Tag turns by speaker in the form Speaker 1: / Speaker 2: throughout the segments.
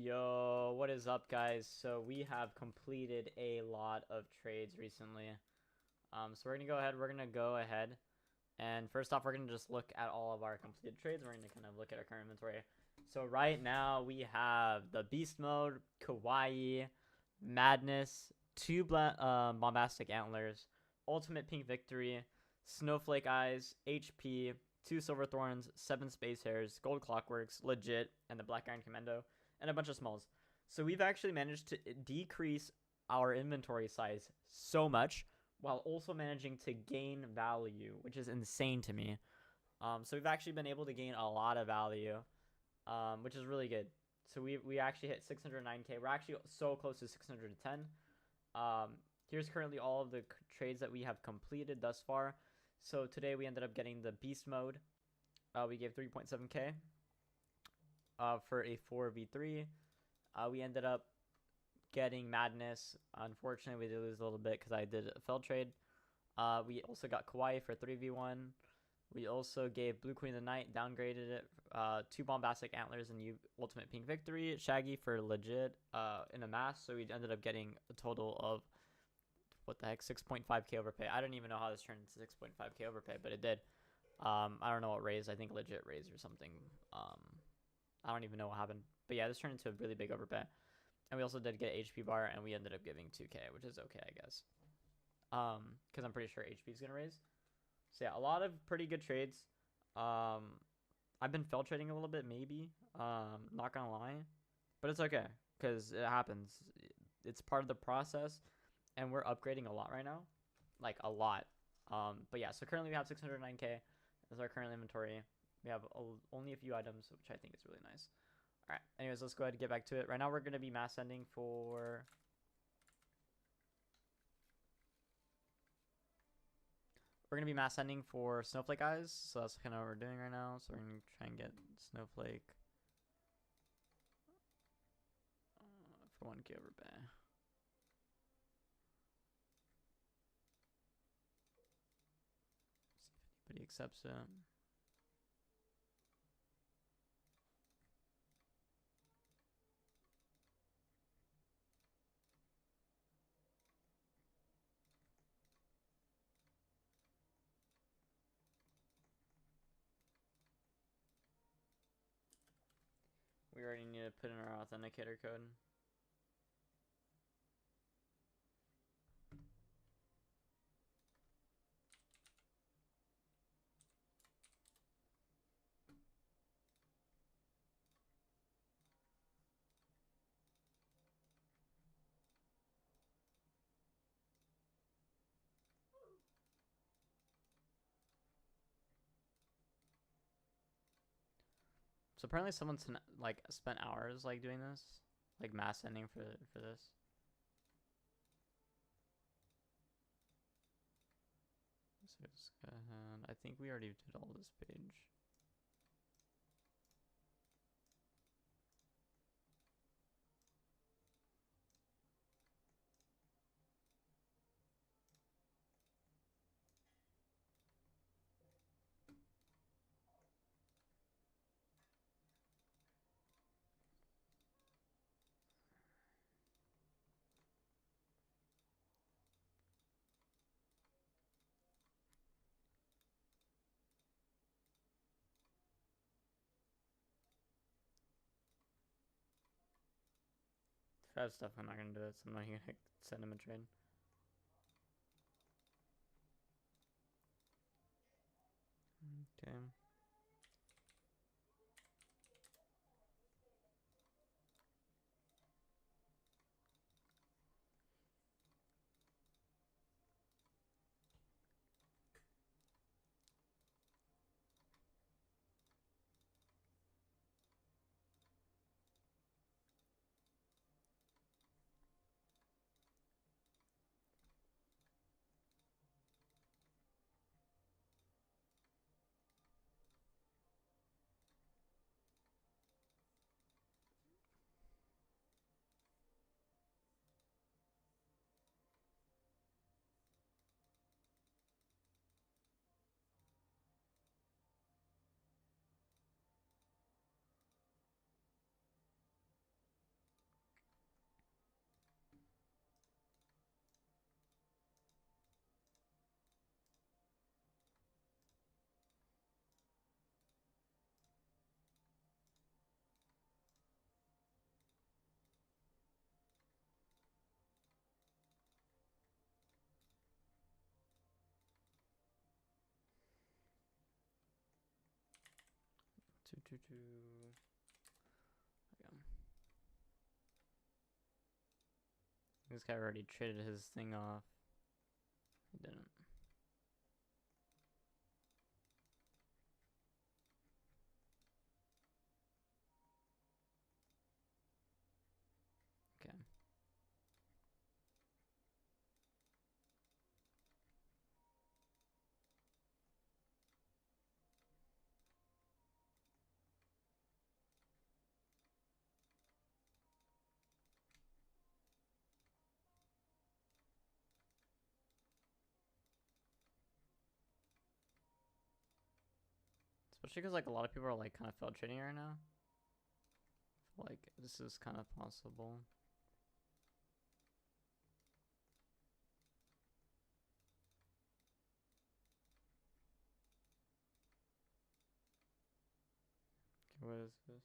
Speaker 1: Yo, what is up, guys? So we have completed a lot of trades recently. So we're gonna go ahead and first off, we're gonna just look at all of our completed trades. We're gonna kind of look at our current inventory. So right now we have the Beast Mode, Kawaii, Madness, two Bombastic Antlers, Ultimate Pink Victory, Snowflake Eyes, HP, two Silver Thorns, 7 Space Hairs, Gold Clockworks, Legit, and the Black Iron Commando, and a bunch of smalls. So we've actually managed to decrease our inventory size so much while also managing to gain value, which is insane to me. So we've actually been able to gain a lot of value, which is really good. So we actually hit 609k. We're actually so close to 610. Here's currently all of the trades that we have completed thus far. So today we ended up getting the Beast Mode. We gave 3.7k for a 4v3. We ended up getting Madness. Unfortunately, we did lose a little bit because I did a failed trade. We also got Kawaii for 3v1. We also gave Blue Queen of the Night, downgraded it, 2 Bombastic Antlers and Ultimate Pink Victory, Shaggy for Legit in a mass. So we ended up getting a total of, what the heck, 6.5k overpay. I don't even know how this turned into 6.5k overpay, but it did. I don't know what raised. I think Legit raised or something. I don't even know what happened. But yeah, this turned into a really big overpay. And we also did get HP bar, and we ended up giving 2k, which is okay, I guess. Because I'm pretty sure HP is going to raise. So yeah, a lot of pretty good trades. I've been fail trading a little bit, maybe. Not going to lie. But it's okay, because it happens. It's part of the process, and we're upgrading a lot right now. Like, a lot. But yeah, so currently we have 609k. This is our current inventory. We have only a few items, which I think is really nice. All right. Anyways, let's go ahead and get back to it. Right now, we're going to be mass sending for... We're going to be mass sending for Snowflake Eyes. So that's kind of what we're doing right now. So we're going to try and get Snowflake for 1k overpay. See if anybody accepts it. We already need to put in our authenticator code. So apparently someone's like spent hours like doing this, like mass sending for this. So let's go ahead. I think we already did all this page. If I have stuff, I'm not gonna do it, so I'm not gonna send him a trade. Okay. Okay. This guy already traded his thing off. He didn't. Okay. Especially because like a lot of people are like kind of failed trading right now. Like this is kind of possible. Okay, what is this?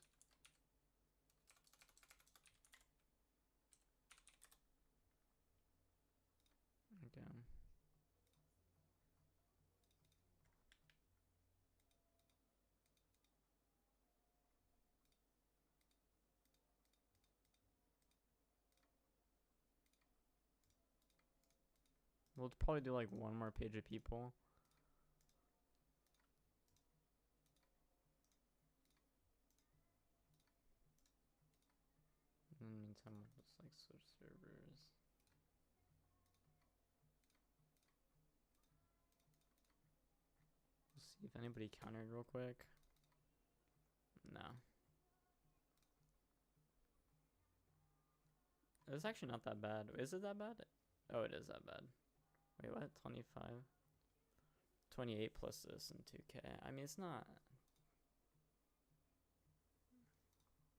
Speaker 1: Okay. We'll probably do like one more page of people. In the meantime, we'll just like switch servers. We'll see if anybody countered real quick. No. It's actually not that bad. Is it that bad? Oh, it is that bad. Wait, what? 25? 28 plus this and 2k. I mean, it's not.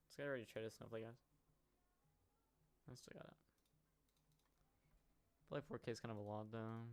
Speaker 1: This guy already traded Snowflake, guys. I still got it. I feel like 4k is kind of a lot, though.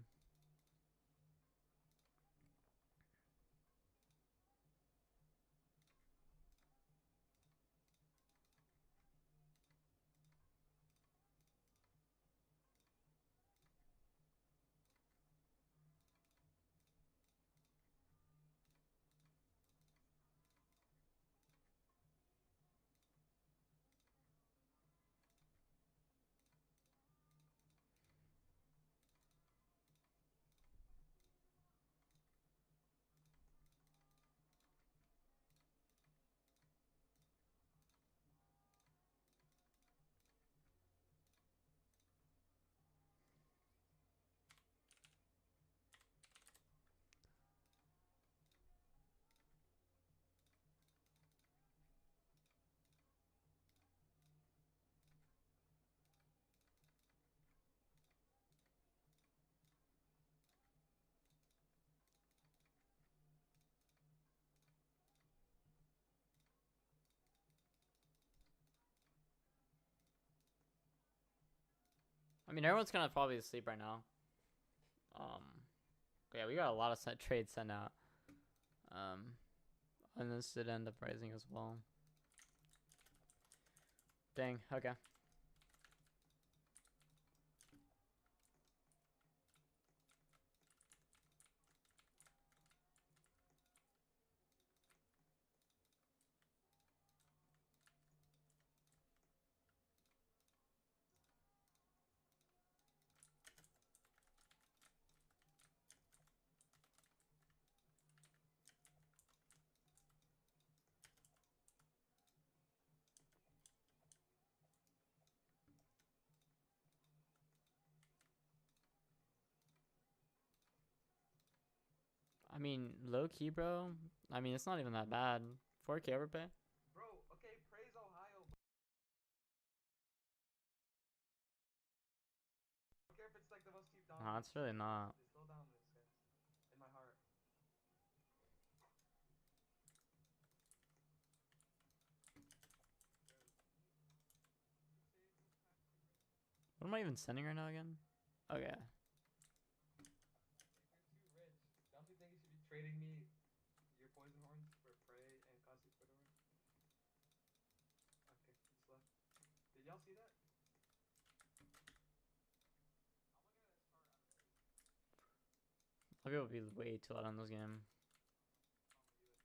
Speaker 1: I mean, everyone's kind of probably asleep right now. Yeah, we got a lot of trades sent out. And this did end up rising as well. Dang, okay. I mean, low key, bro. I mean, it's not even that bad. 4k overpay.
Speaker 2: Bro, okay, praise Ohio. I don't care if it's like the most cheap
Speaker 1: Nah,
Speaker 2: dominance.
Speaker 1: it's really not.
Speaker 2: It's still dominance, guys. In my heart.
Speaker 1: What am I even sending right now again? Okay.
Speaker 2: If you're too rich, don't you think you should be trading me your poison horns for prey and costly Twitter? Okay, he just left. Did y'all see that? I'm looking at his chart out of the
Speaker 1: I'll be able to be way too loud on this game.
Speaker 2: on my USB burner.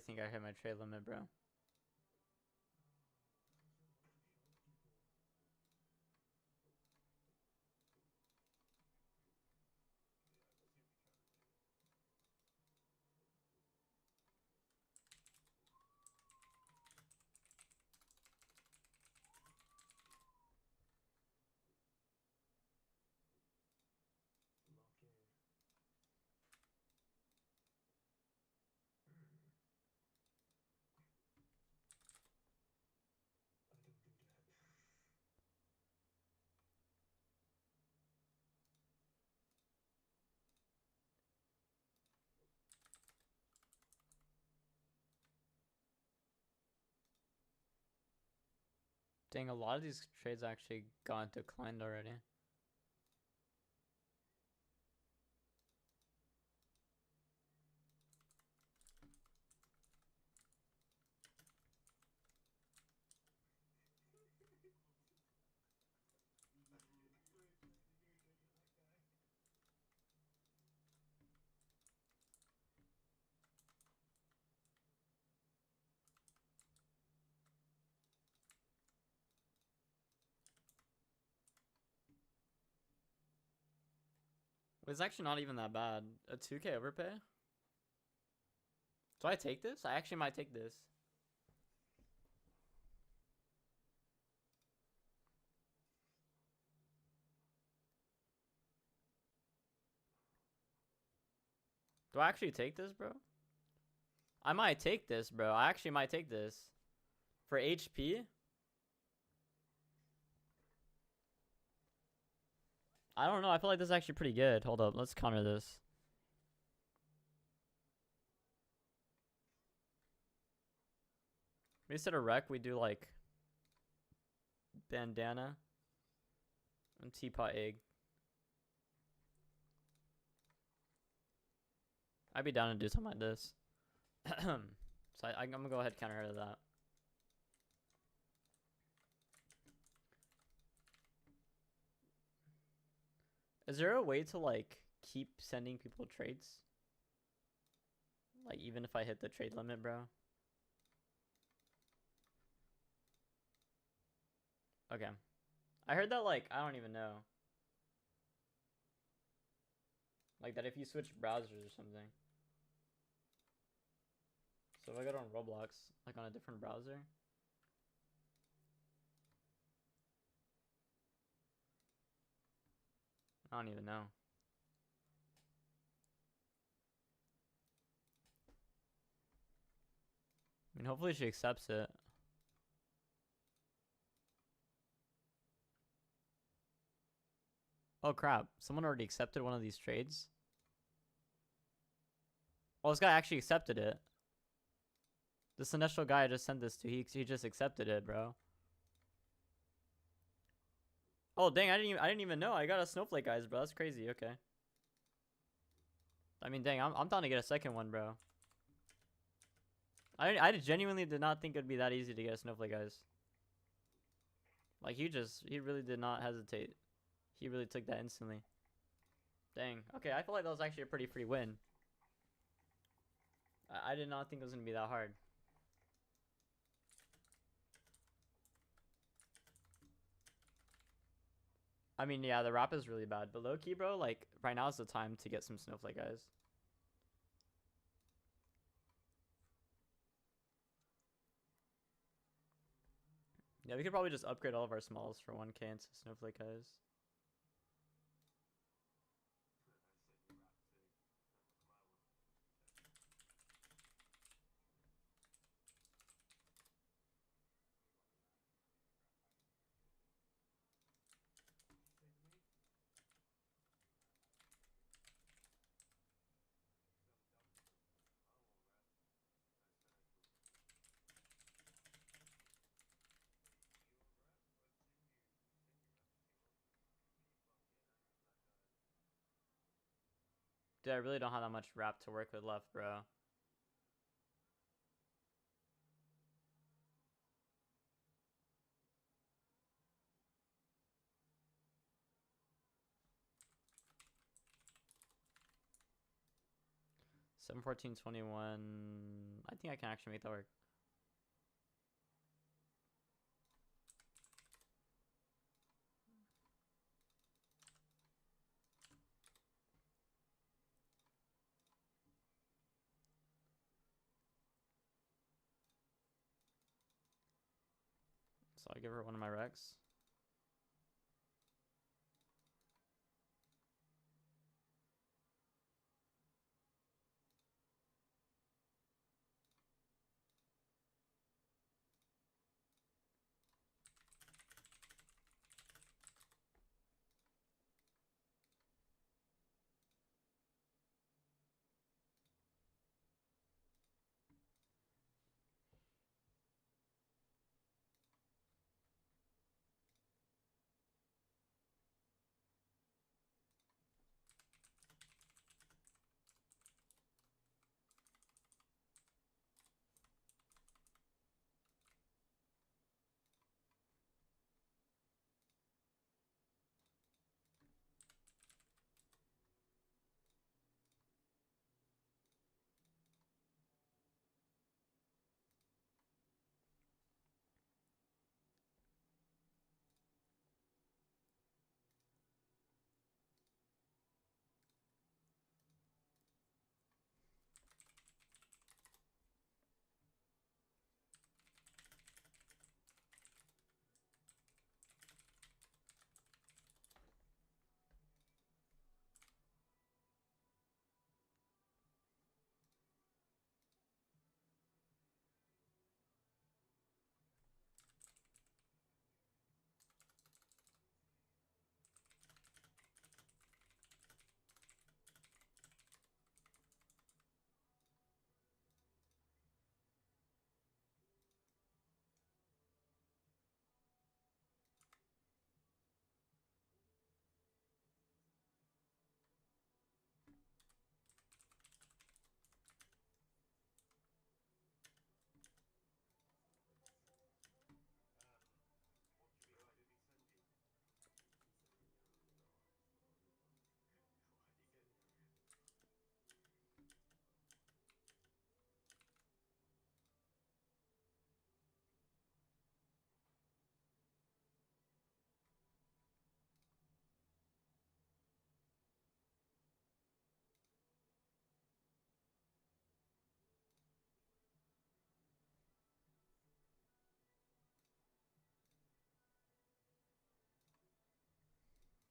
Speaker 1: think I hit my trade limit, bro. Dang, a lot of these trades actually got declined already. It's actually not even that bad. A 2K overpay? Do I take this? I actually might take this. Do I actually take this, bro? I might take this, bro. I actually might take this. For HP? I don't know. I feel like this is actually pretty good. Hold up. Let's counter this. Instead of wreck, we do like bandana and teapot egg. I'd be down to do something like this. So I'm gonna go ahead and counter her to that. Is there a way to like keep sending people trades? Like even if I hit the trade limit, bro? Okay. I heard that like, I don't even know. Like that if you switch browsers or something. So if I go on Roblox, like on a different browser. I don't even know. I mean, hopefully she accepts it. Oh crap, someone already accepted one of these trades? Oh, this guy actually accepted it. This initial guy I just sent this to, he just accepted it, bro. Oh dang, I didn't even know. I got a snowflake guys, bro. That's crazy. Okay. I mean, dang, I'm down to get a second one, bro. I genuinely did not think it'd be that easy to get a snowflake guys. Like he really did not hesitate. He really took that instantly. Dang. Okay, I feel like that was actually a pretty free win. I did not think it was gonna be that hard. I mean, yeah, the wrap is really bad, but low key, bro, like right now is the time to get some snowflake guys. Yeah, we could probably just upgrade all of our smalls for 1K into snowflake guys. Dude, I really don't have that much wrap to work with left, bro. 7, 14, 21. I think I can actually make that work. So I give her one of my Rex.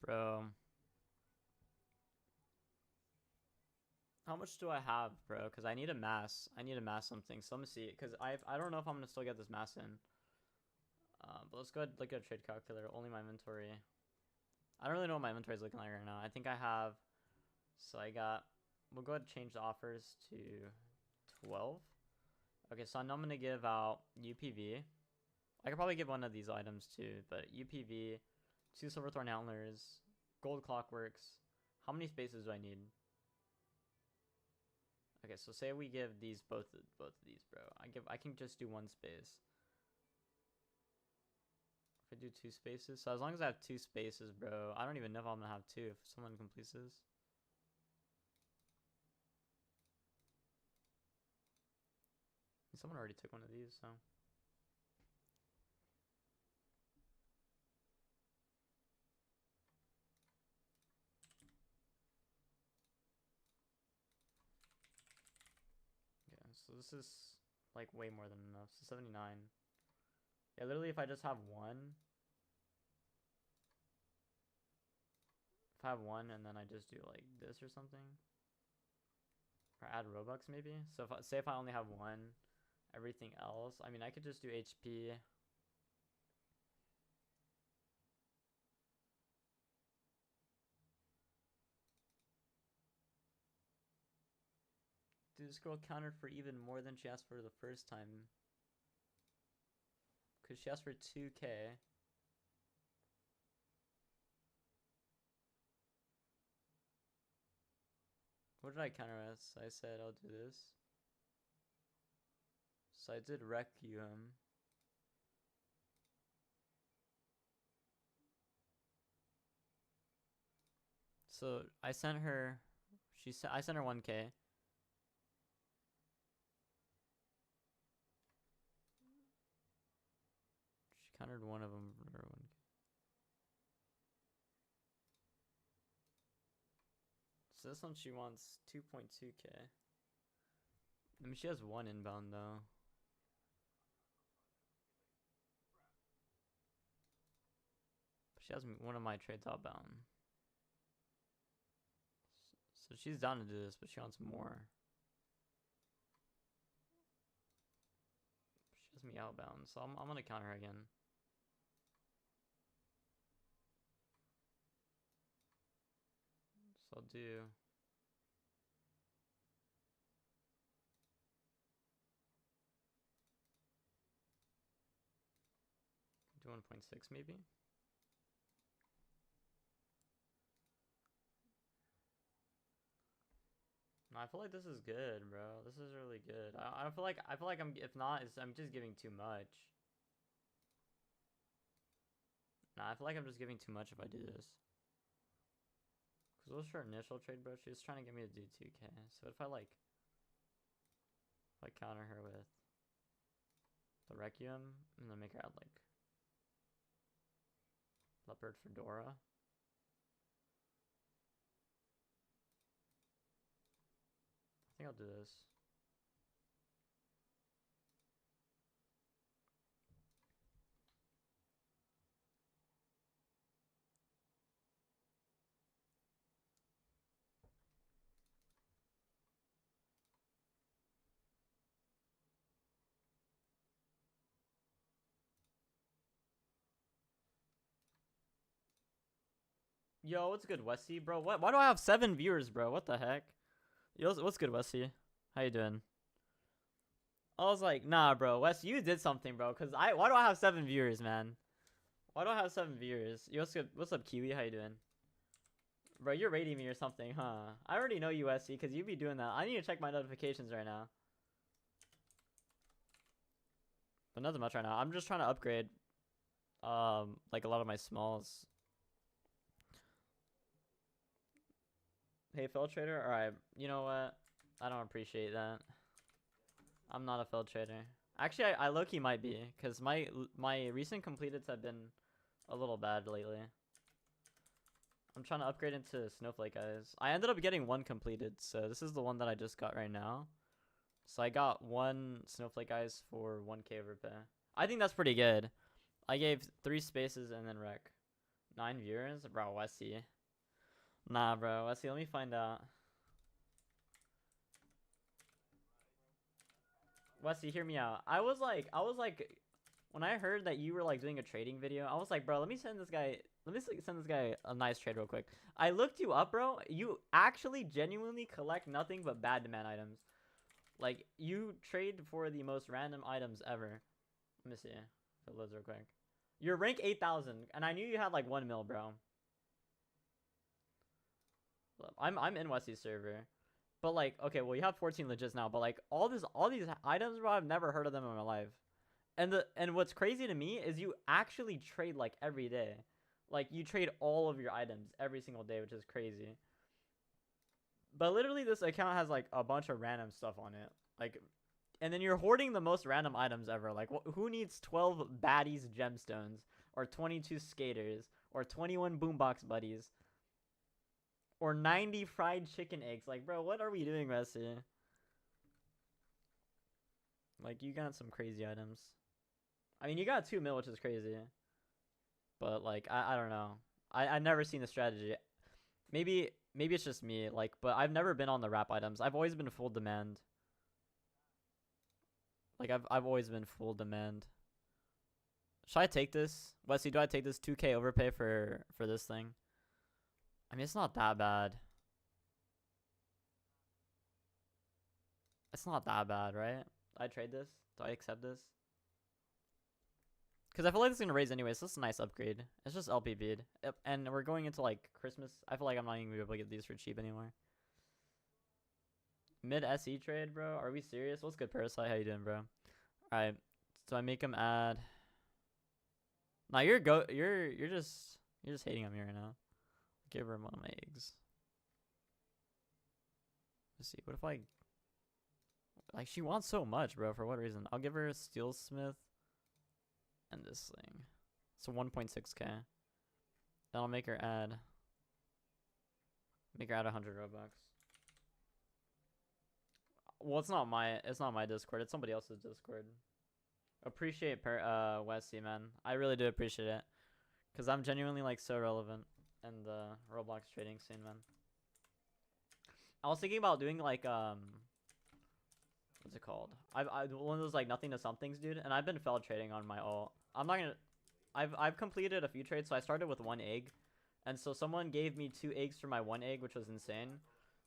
Speaker 1: Bro. How much do I have, bro? Because I need a mass. I need to mass something. So let me see. Because I don't know if I'm going to still get this mass in. But let's go ahead and look at a trade calculator. Only my inventory. I don't really know what my inventory is looking like right now. I think I have... So I got... We'll go ahead and change the offers to 12. Okay, so now I'm going to give out UPV. I could probably give one of these items too, but UPV, 2 Silverthorn Antlers, Gold Clockworks. How many spaces do I need? Okay, so say we give these both of these, bro. I can just do one space. If I do 2 spaces, so as long as I have 2 spaces, bro, I don't even know if I'm gonna have 2 if someone completes this. Someone already took one of these, so. Yeah, so this is like way more than enough. So 79. Yeah, literally if I just have one. If I have one and then I just do like this or something. Or add Robux maybe. So if say if I only have one, everything else. I mean I could just do HP. Dude, this girl countered for even more than she asked for the first time. Because she asked for 2K. What did I counter as? I said I'll do this. So I did Requiem. So I sent her... I sent her 1K. Countered one of them for one. So this one she wants 2.2k. I mean, she has one inbound though. But she has one of my trades outbound. So she's down to do this, but she wants more. She has me outbound, so I'm gonna counter her again. So I'll do. Do 1.6 maybe. No, I feel like this is good, bro. This is really good. I feel like I'm, if not, I'm just giving too much. Nah, I feel like I'm just giving too much if I do this. Cause what's her initial trade, bro? She's trying to get me to do 2k. So if I like, counter her with the Requiem and then make her add like Leopard Fedora. I think I'll do this. Yo, what's good, Westy, bro? What? Why do I have 7 viewers, bro? What the heck? Yo, what's good, Westy? How you doing? I was like, nah, bro, Wes, you did something, bro. Cause why do I have 7 viewers, man? Why do I have 7 viewers? Yo, what's good? What's up, Kiwi? How you doing? Bro, you're rating me or something, huh? I already know you, Westy, cause you be doing that. I need to check my notifications right now. But nothing much right now. I'm just trying to upgrade, like a lot of my smalls. Hey, Fel Trader? Alright, you know what? I don't appreciate that. I'm not a Fel Trader. Actually, I low-key might be, because my recent completeds have been a little bad lately. I'm trying to upgrade into Snowflake Eyes. I ended up getting one completed, so this is the one that I just got right now. So I got one Snowflake Eyes for 1k overpay. I think that's pretty good. I gave 3 spaces and then rec. 9 viewers? Bro, Westy. Nah, bro, Westy, let me find out. Westy, hear me out. I was like, when I heard that you were like doing a trading video, I was like, bro, let me send this guy a nice trade real quick. I looked you up, bro. You actually genuinely collect nothing but bad demand items. Like, you trade for the most random items ever. Let me see if it loads real quick. You're rank 8,000, and I knew you had like 1 mil, bro. I'm in Westy's server. But like, okay, well you have 14 legits now, but like all these items, bro, I've never heard of them in my life. And what's crazy to me is you actually trade like every day. Like you trade all of your items every single day, which is crazy. But literally this account has like a bunch of random stuff on it. Like, and then you're hoarding the most random items ever. Like who needs 12 baddies gemstones or 22 skaters or 21 boombox buddies? Or 90 fried chicken eggs. Like, bro, what are we doing, Messi? Like, you got some crazy items. I mean, you got 2 mil, which is crazy. But, like, I don't know. I've never seen the strategy. Maybe it's just me. Like, but I've never been on the wrap items. I've always been full demand. Like, I've always been full demand. Should I take this? Wesley, do I take this 2k overpay for this thing? I mean, it's not that bad. It's not that bad, right? Do I trade this? Do I accept this? Because I feel like it's going to raise anyways. So it's a nice upgrade. It's just LPB'd. And we're going into, like, Christmas. I feel like I'm not even going to be able to get these for cheap anymore. Mid SE trade, bro? Are we serious? What's good, Parasite? How you doing, bro? Alright. So I make him add... Nah, you're just hating on me right now. Give her one of my eggs. Let's see. What if I... Like, she wants so much, bro. For what reason? I'll give her a Steelsmith. and this thing. So 1.6k. Then I'll make her add 100 Robux. Well, it's not my Discord. It's somebody else's Discord. Appreciate Westy, man. I really do appreciate it, cause I'm genuinely like so relevant in the Roblox trading scene, man. I was thinking about doing like what's it called? I one of those like nothing to somethings, dude. And I've been failed trading on my ult. I'm not gonna. I've completed a few trades. So I started with 1 egg, and so someone gave me 2 eggs for my 1 egg, which was insane.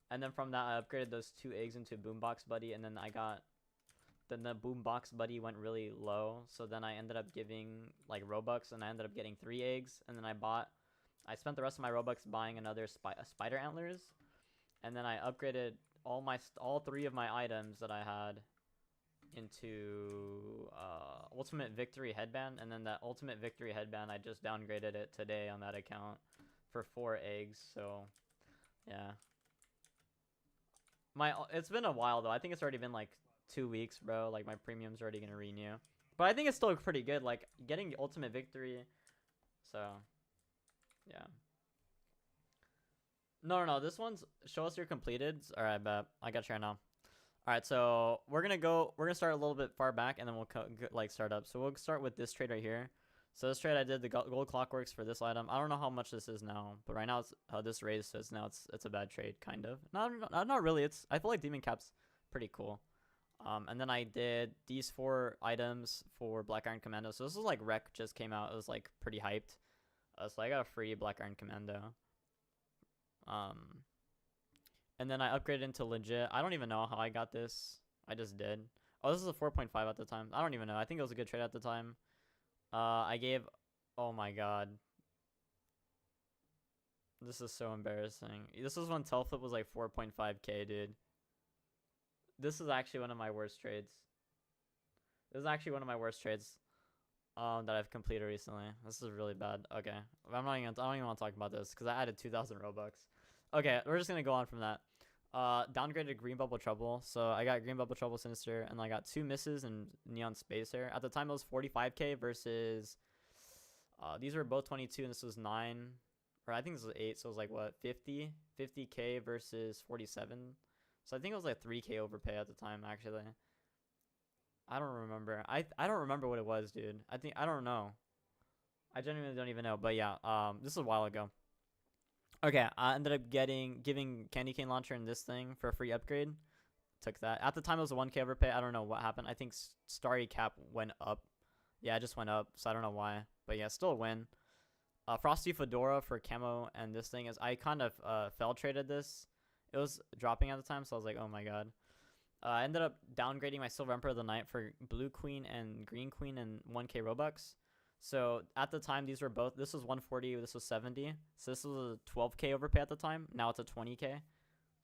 Speaker 1: And then from that, I upgraded those 2 eggs into Boombox Buddy, and then then the Boombox Buddy went really low. So then I ended up giving like Robux, and I ended up getting 3 eggs, and then I spent the rest of my Robux buying another spider antlers, and then I upgraded all 3 of my items that I had into Ultimate Victory Headband, and then that Ultimate Victory Headband I just downgraded it today on that account for 4 eggs. So yeah, it's been a while though. I think it's already been like 2 weeks, bro. Like my premium's already gonna renew, but I think it's still pretty good, like getting the Ultimate Victory. So yeah. No, this one's show us your completed. All right, bet. I got you right now. All right, so we're gonna start a little bit far back, and then we'll like start up. So we'll start with this trade right here. So this trade I did the gold clockworks for this item. I don't know how much this is now, but right now it's how this raise is now. It's a bad trade, kind of. Not really. I feel like Demon Cap's pretty cool. And then I did these 4 items for Black Iron Commando. So this is like Rec just came out. It was like pretty hyped. So I got a free Black Iron Commando. And then I upgraded into legit. I don't even know how I got this. I just did. Oh, this is a 4.5 at the time. I don't even know. I think it was a good trade at the time. I gave. Oh my god. This is so embarrassing. This was when Telflip was like 4.5k, dude. This is actually one of my worst trades. This is actually one of my worst trades that I've completed recently. This is really bad. Okay. I don't even want to talk about this because I added 2,000 Robux. Okay, we're just gonna go on from that. Downgraded Green Bubble Trouble. So I got Green Bubble Trouble Sinister, and I got 2 misses and Neon Space Hair. At the time, it was 45k versus. These were both 22, and this was 9, or I think this was 8. So it was like what 50k versus 47. So I think it was like 3k overpay at the time. Actually, I don't remember. I don't remember what it was, dude. I don't know. I genuinely don't even know. But yeah, this is a while ago. Okay, I ended up giving Candy Cane Launcher and this thing for a free upgrade. Took that. At the time, it was a 1k overpay. I don't know what happened. I think Starry Cap went up. Yeah, it just went up, so I don't know why. But yeah, still a win. Frosty Fedora for camo and this thing is I kind of fail traded this. It was dropping at the time, so I was like, oh my god. I ended up downgrading my Silver Emperor of the Night for Blue Queen and Green Queen and 1k Robux. So at the time, these were both. This was 140. This was 70. So this was a 12k overpay at the time. Now it's a 20k.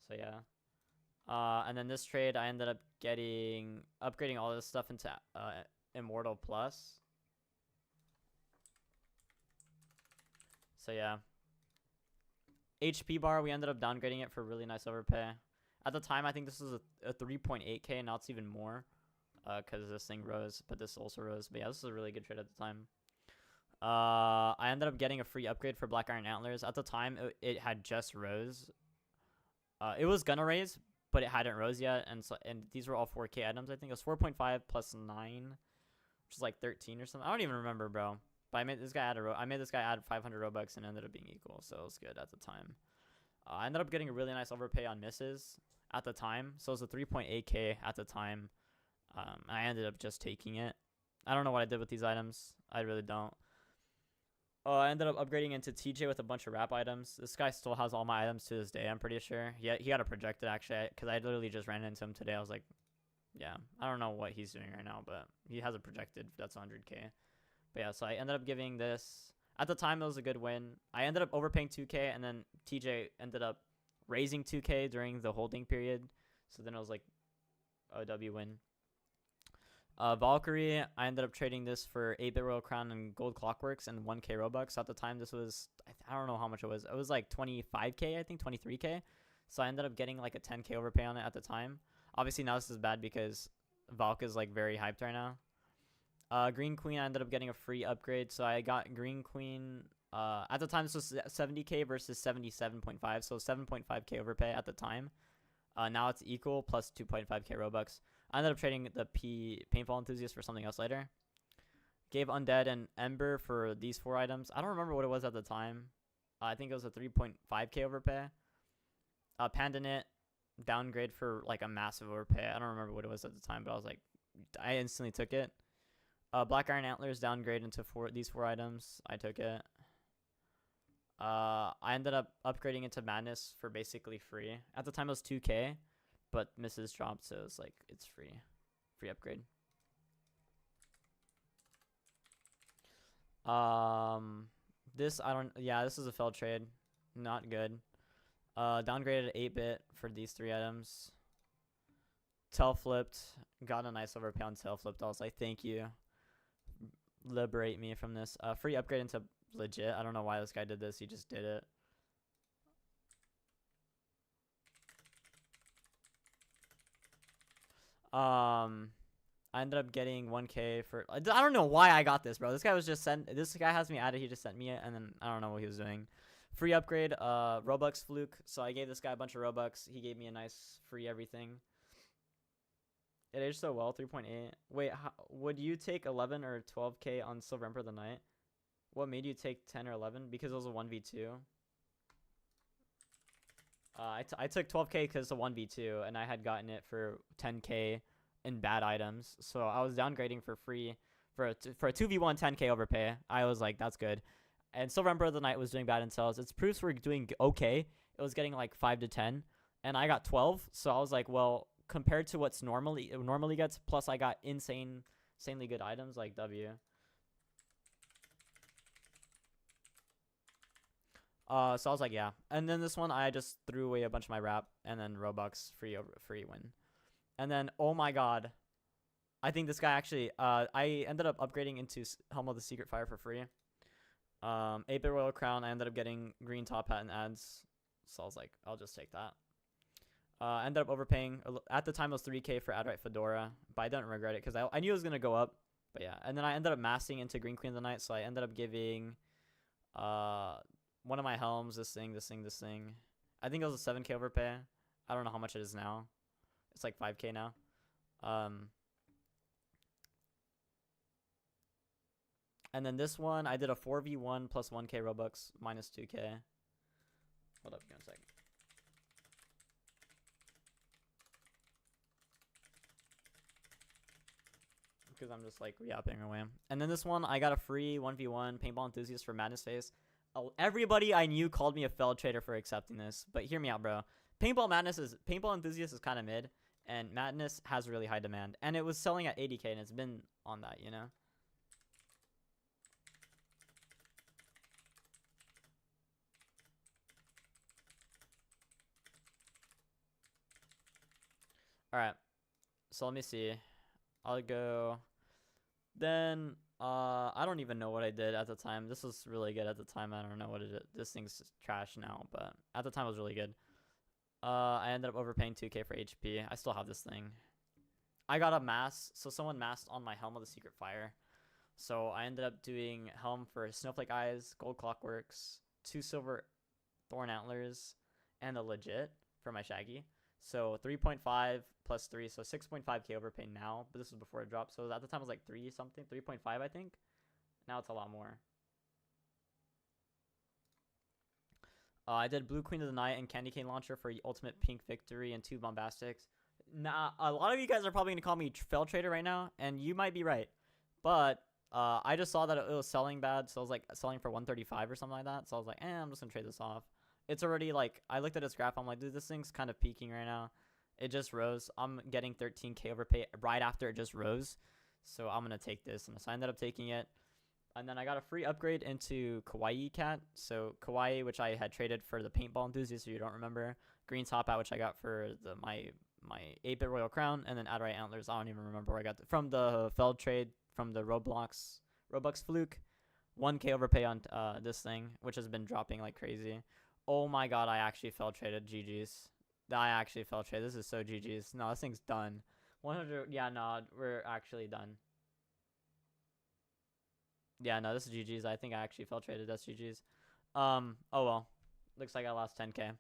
Speaker 1: So yeah. And then this trade, I ended up upgrading all this stuff into Immortal Plus. So yeah. HP bar, we ended up downgrading it for really nice overpay. At the time, I think this was a 3.8k. Now it's even more, because this thing rose, but this also rose. But yeah, this is a really good trade at the time. I ended up getting a free upgrade for Black Iron Antlers. At the time, it had just rose. It was gonna raise, but it hadn't rose yet, and these were all 4k items. I think it was 4.5 plus 9, which is like 13 or something. I don't even remember, bro. But I made this guy add 500 Robux and it ended up being equal, so it was good at the time. I ended up getting a really nice overpay on misses at the time, so it was a 3.8k at the time. I ended up just taking it. I don't know what I did with these items. I really don't. I ended up upgrading into TJ with a bunch of rap items. This guy still has all my items to this day, I'm pretty sure. Yeah, he got a projected, actually, because I literally just ran into him today. I was like, yeah, I don't know what he's doing right now, but he has a projected that's 100k. But yeah, so I ended up giving this. At the time, it was a good win. I ended up overpaying 2k, and then TJ ended up raising 2k during the holding period. So then it was like OW win. Valkyrie, I ended up trading this for 8-bit Royal Crown and Gold Clockworks and 1k Robux. At the time, this was, I don't know how much it was. It was like 25k, I think, 23k. So I ended up getting like a 10k overpay on it at the time. Obviously, now this is bad because Valk is like very hyped right now. Green Queen, I ended up getting a free upgrade, so I got Green Queen. At the time, this was 70k versus 77.5, so 7.5k overpay at the time. Now it's equal plus 2.5k Robux. I ended up trading the Paintball Enthusiast for something else later. Gave Undead and Ember for these 4 items. I don't remember what it was at the time. I think it was a 3.5k overpay. Pandanit downgrade for like a massive overpay. I don't remember what it was at the time, but I was like, I instantly took it. Black Iron Antlers downgrade into these 4 items. I took it. I ended up upgrading into Madness for basically free. At the time it was 2k, but Mrs. dropped, so it was like, it's free. Free upgrade. This this is a failed trade. Not good. Downgraded 8-bit for these 3 items. Tail flipped. Got a nice overpay on tail flipped. I was like, thank you. Liberate me from this. Free upgrade into legit. I don't know why this guy did this. He just did it. I ended up getting 1k for. I don't know why I got this, bro. This guy was just sent. This guy has me added. He just sent me it, and then I don't know what he was doing. Free upgrade. Robux fluke. So I gave this guy a bunch of Robux. He gave me a nice free everything. It aged so well. 3.8. Wait, would you take 11 or 12k on Silver Emperor of the Night? What made you take 10 or 11? Because it was a 1v2. I took 12k because it's a 1v2, and I had gotten it for 10k in bad items. So I was downgrading for free for a 2v1 10k overpay. I was like, that's good. And Silver Emperor of the Night was doing bad in sales. Its proofs were doing okay. It was getting like 5 to 10, and I got 12. So I was like, well, compared to what's normally gets, plus I got insanely good items, like W. So I was like, yeah. And then this one, I just threw away a bunch of my wrap, and then Robux free win. And then, oh my god, I think this guy actually, I ended up upgrading into Helm of the Secret Fire for free. 8-bit Royal Crown, I ended up getting green top hat and ads. So I was like, I'll just take that. Ended up overpaying. At the time, it was 3k for Adrite Fedora, but I didn't regret it because I knew it was going to go up. But yeah, and then I ended up massing into Green Queen of the Night, so I ended up giving one of my helms, this thing. I think it was a 7k overpay. I don't know how much it is now. It's like 5k now. And then this one, I did a 4v1 plus 1k Robux minus 2k. Hold up, give me a sec. Because I'm just like yapping away. And then this one, I got a free 1v1 Paintball Enthusiast for Madness Face. Oh, everybody I knew called me a failed trader for accepting this, but hear me out, bro. Paintball Enthusiast is kind of mid, and Madness has really high demand, and it was selling at 80k, and it's been on that, you know. All right, so let me see. I'll go. Then I don't even know what I did at the time. This was really good at the time. I don't know what it is. This thing's trash now, but at the time it was really good. I ended up overpaying 2k for HP. I still have this thing. I got a mask, so someone masked on my Helm of the Secret Fire. So I ended up doing Helm for Snowflake Eyes, Gold Clockworks, 2 Silver Thorn Antlers, and a legit for my Shaggy. So 3.5 plus 3, so 6.5k overpay now, but this was before it dropped. So at the time it was like 3 something, 3.5 I think. Now it's a lot more. I did Blue Queen of the Night and Candy Cane Launcher for Ultimate Pink Victory and 2 Bombastics. Nah, a lot of you guys are probably going to call me fail trader right now, and you might be right. But I just saw that it was selling bad, so I was like selling for 135 or something like that. So I was like, I'm just going to trade this off. It's already like, I looked at its graph, I'm like, dude, this thing's kind of peaking right now. It just rose. I'm getting 13k overpay right after it just rose. So I'm going to take this. And so I ended up taking it. And then I got a free upgrade into Kawaii Cat. So Kawaii, which I had traded for the Paintball Enthusiast, so you don't remember. Green Top Hat, which I got for my 8-bit Royal Crown. And then Adrite Antlers, I don't even remember where I got from the Feld trade, from the Roblox fluke. 1k overpay on this thing, which has been dropping like crazy. Oh my god, I actually failed traded. GG's. I actually failed trade. This is so GG's. No, this thing's done. 100. Yeah, no, we're actually done. Yeah, no, this is GG's. I think I actually fell traded. That's GG's. Oh well. Looks like I lost 10k.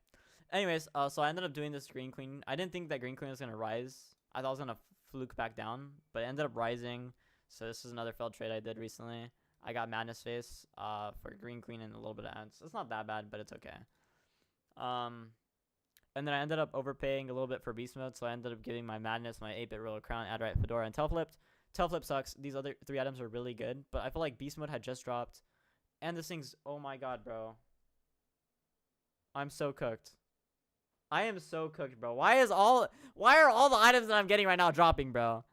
Speaker 1: Anyways, so I ended up doing this green queen. I didn't think that green queen was gonna rise. I thought it was gonna fluke back down, but it ended up rising. So this is another failed trade I did recently. I got madness face for green queen and a little bit of ants. It's not that bad, but it's okay. And then I ended up overpaying a little bit for beast mode, so I ended up getting my madness, my 8-bit royal crown, Adderite, fedora, and tail flipped. Tail flip sucks. These other 3 items are really good, but I feel like beast mode had just dropped, and this thing's, oh my god, bro. I'm so cooked. I am so cooked, bro. Why are all the items that I'm getting right now dropping, bro?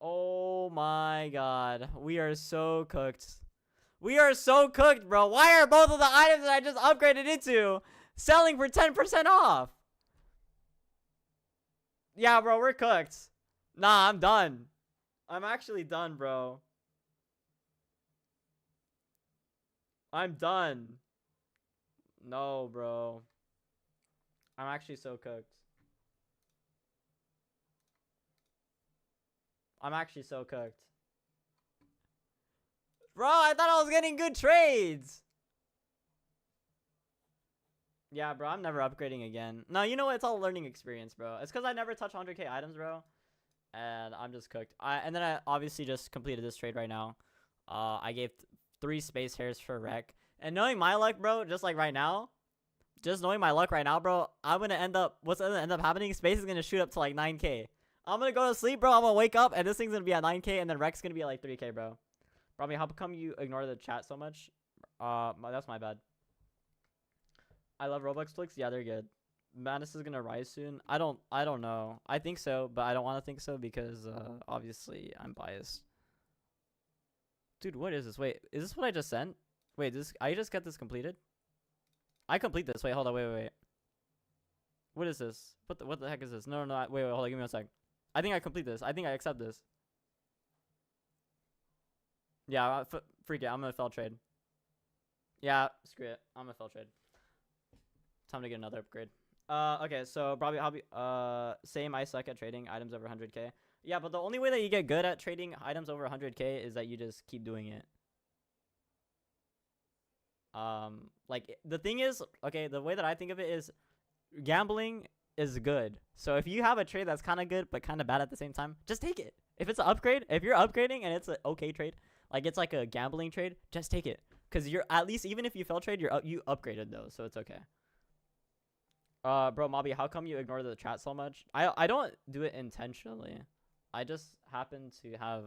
Speaker 1: Oh my god. We are so cooked. We are so cooked, bro. Why are both of the items that I just upgraded into selling for 10% off? Yeah, bro, we're cooked. Nah, I'm done. I'm actually done, bro. I'm done. No, bro. I'm actually so cooked. I'm actually so cooked. Bro, I thought I was getting good trades. Yeah, bro, I'm never upgrading again. No, you know what? It's all learning experience, bro. It's because I never touch 100k items, bro. And I'm just cooked. And then I obviously just completed this trade right now. I gave 3 space hairs for wreck. And knowing my luck, bro, just like right now, just knowing my luck right now, bro, I'm gonna end up, what's gonna end up happening? Space is gonna shoot up to like 9k. I'm gonna go to sleep, bro. I'm gonna wake up, and this thing's gonna be at 9k, and then wreck's gonna be at like 3k, bro. Robbie, how come you ignore the chat so much? That's my bad. I love Roblox flicks. Yeah, they're good. Madness is gonna rise soon. I don't know. I think so, but I don't want to think so because obviously I'm biased. Dude, what is this? Wait, is this what I just sent? Wait, I just got this completed? I complete this. Wait, hold on. Wait. What is this? What the heck is this? No. Wait, hold on. Give me a sec. I think I complete this. I think I accept this. Yeah, freak it. I'm gonna fail trade. Yeah, screw it. I'm gonna fail trade. Time to get another upgrade. Okay, so probably I'll be same. I suck at trading items over 100k. Yeah, but the only way that you get good at trading items over 100k is that you just keep doing it. Like the thing is, okay, the way that I think of it is gambling is good. So if you have a trade that's kind of good but kind of bad at the same time, just take it. If it's an upgrade, if you're upgrading and it's an okay trade, like it's like a gambling trade, just take it. Cause you're at least, even if you fail trade, you upgraded though, so it's okay. Bro, Mobby, how come you ignore the chat so much? I don't do it intentionally. I just happen to have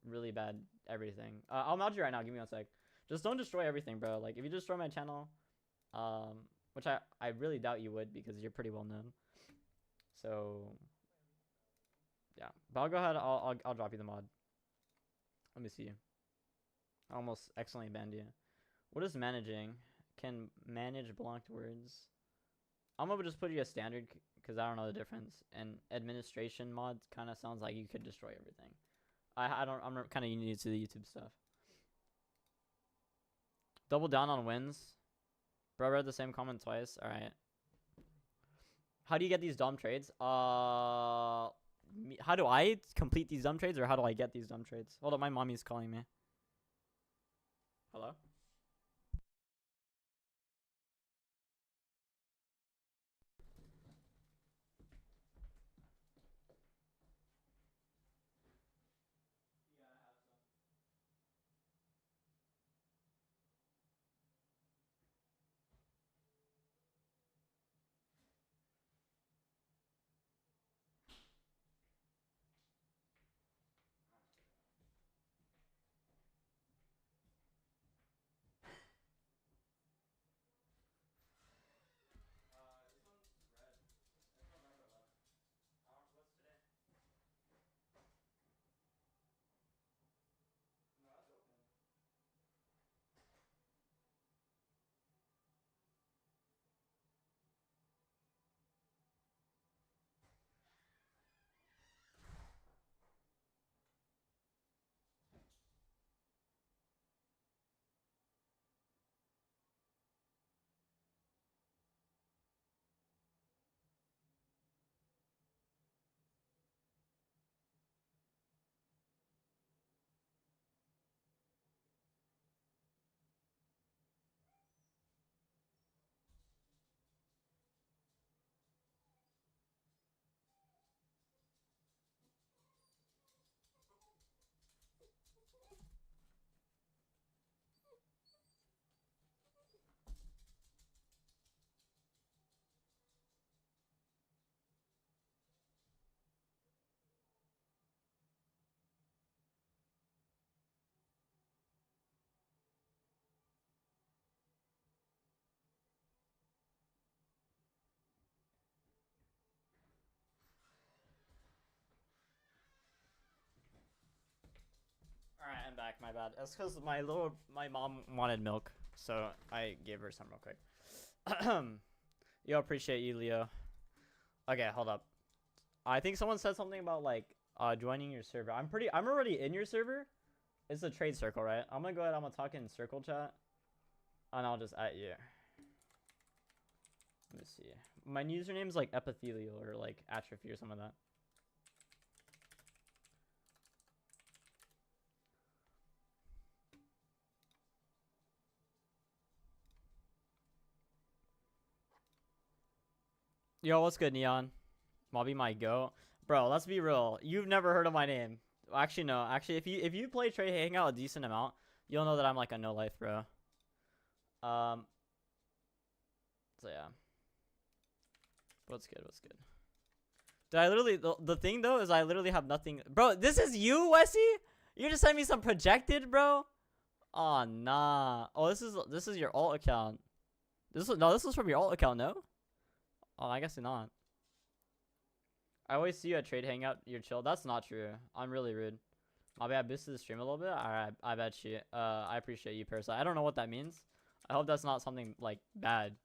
Speaker 1: really bad everything. I'll mod you right now. Give me 1 sec. Just don't destroy everything, bro. Like if you destroy my channel, which I really doubt you would because you're pretty well known. So yeah, but I'll go ahead. I'll drop you the mod. Let me see. I almost excellently banned you. What is managing? Can manage blocked words? I'm gonna just put you a standard because I don't know the difference. And administration mod kind of sounds like you could destroy everything. I'm kind of new to the YouTube stuff. Double down on wins. Bro, read the same comment twice. All right. How do you get these dumb trades? How do I complete these dumb trades, or how do I get these dumb trades? Hold on, my mommy's calling me. Hello? back. My bad. That's because my mom wanted milk, so I gave her some real quick. Yo, appreciate you, Leo. Okay, hold up. I think someone said something about like joining your server. I'm already in your server. It's a trade circle, right? I'm gonna go ahead. I'm gonna talk in circle chat, and I'll just at you. Let me see. My username is like epithelial or like atrophy or something like that. Yo, what's good, Neon? Mobby might go. Bro, let's be real. You've never heard of my name. Actually, no. Actually, if you play Trade Hangout a decent amount, you'll know that I'm like a no life, bro. So yeah. What's good? What's good? Did I literally the thing though is I literally have nothing. Bro, this is you, Wesley? You just sent me some projected, bro? Oh nah. Oh, this is your alt account. This is from your alt account, no? Oh, I guess not. I always see you at Trade Hangout. You're chill. That's not true. I'm really rude. My bad. I boosted the stream a little bit. Alright, I bet you. I appreciate you personally. I don't know what that means. I hope that's not something like bad.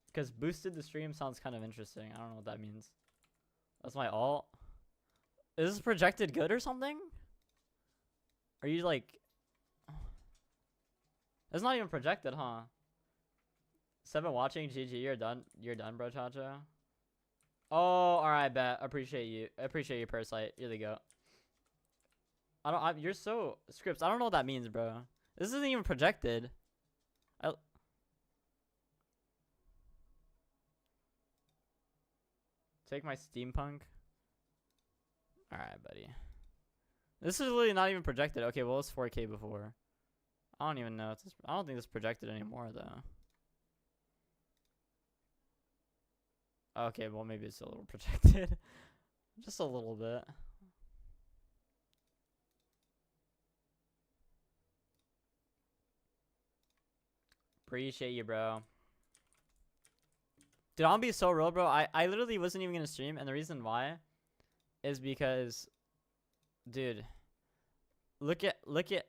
Speaker 1: Because boosted the stream sounds kind of interesting. I don't know what that means. That's my alt. Is this projected good or something? Are you like... It's not even projected, huh? 7 watching. GG. You're done. You're done, bro, Chacha. Oh, alright, bet. Appreciate you. Appreciate you, Parasite. You're the goat. You're so... Scripts, I don't know what that means, bro. This isn't even projected. Take my steampunk. Alright, buddy. This is literally not even projected. Okay, well, it's 4K before. I don't even know. I don't think it's projected anymore, though. Okay, well, maybe it's a little projected. Just a little bit. Appreciate you, bro. Dude, I'm gonna be so real, bro. I literally wasn't even gonna stream, and the reason why is because, dude, look at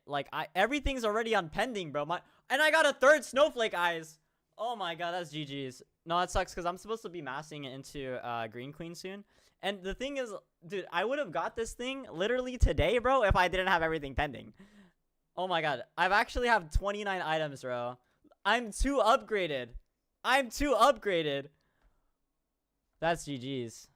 Speaker 1: like everything's already on pending, bro. And I got a 3rd snowflake eyes. Oh my god, that's GG's. No, that sucks because I'm supposed to be massing it into Green Queen soon. And the thing is, dude, I would have got this thing literally today, bro, if I didn't have everything pending. Oh my god, I've actually have 29 items, bro. I'm too upgraded. I'm too upgraded. That's GG's.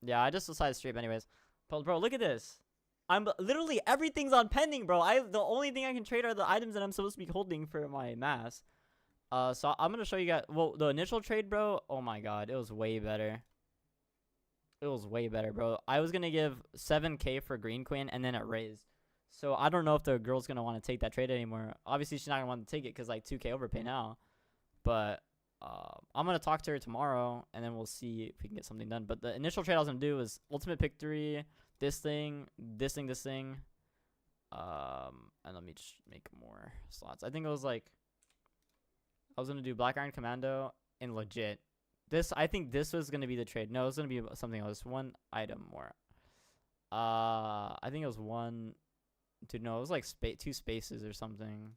Speaker 1: Yeah, I just decided to stream anyways. But bro, look at this. I'm literally everything's on pending, bro. The only thing I can trade are the items that I'm supposed to be holding for my mass. So I'm gonna show you guys. Well, the initial trade, bro. Oh my god, it was way better. It was way better, bro. I was gonna give 7K for Green Queen, and then it raised. So I don't know if the girl's gonna want to take that trade anymore. Obviously, she's not gonna want to take it because like 2K overpay now. But I'm gonna talk to her tomorrow, and then we'll see if we can get something done. But the initial trade I was gonna do was ultimate pick 3, this thing, this thing, this thing. And let me just make more slots. I think it was like I was gonna do Black Iron Commando and legit. I think this was gonna be the trade. No, it was gonna be something else. One item more. I think it was one. Dude, no, it was like 2 spaces or something.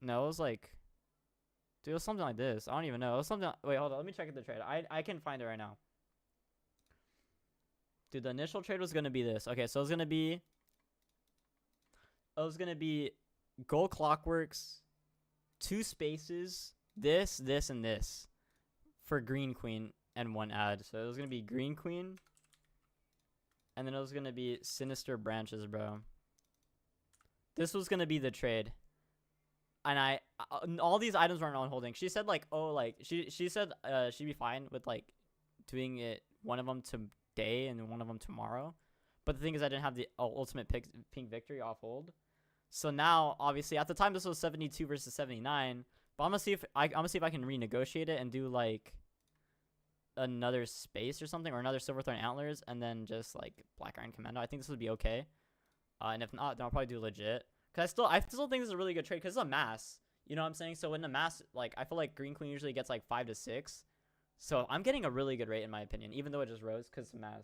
Speaker 1: No, it was like. Dude, it was something like this. I don't even know. It was something. Wait, hold on. Let me check the trade. I can find it right now. Dude, the initial trade was gonna be this. Okay, so it was gonna be. It was gonna be Gold Clockworks, 2 spaces, this, and this, for Green Queen and 1 ad. So it was gonna be Green Queen, and then it was gonna be Sinister Branches, bro. This was gonna be the trade. And all these items weren't on holding. She said like, oh, like she said she'd be fine with like doing it, one of them today and one of them tomorrow. But the thing is, I didn't have the ultimate pink victory off hold. So now, obviously, at the time this was 72 versus 79. But I'm gonna see if I can renegotiate it and do like another space or something, or another Silverthorn Antlers, and then just like Black Iron Commando. I think this would be okay. And if not, then I'll probably do legit. Cause I still think this is a really good trade because it's a mass. You know what I'm saying? So in a mass, like I feel like Green Queen usually gets like 5 to 6. So I'm getting a really good rate in my opinion, even though it just rose because it's a mass.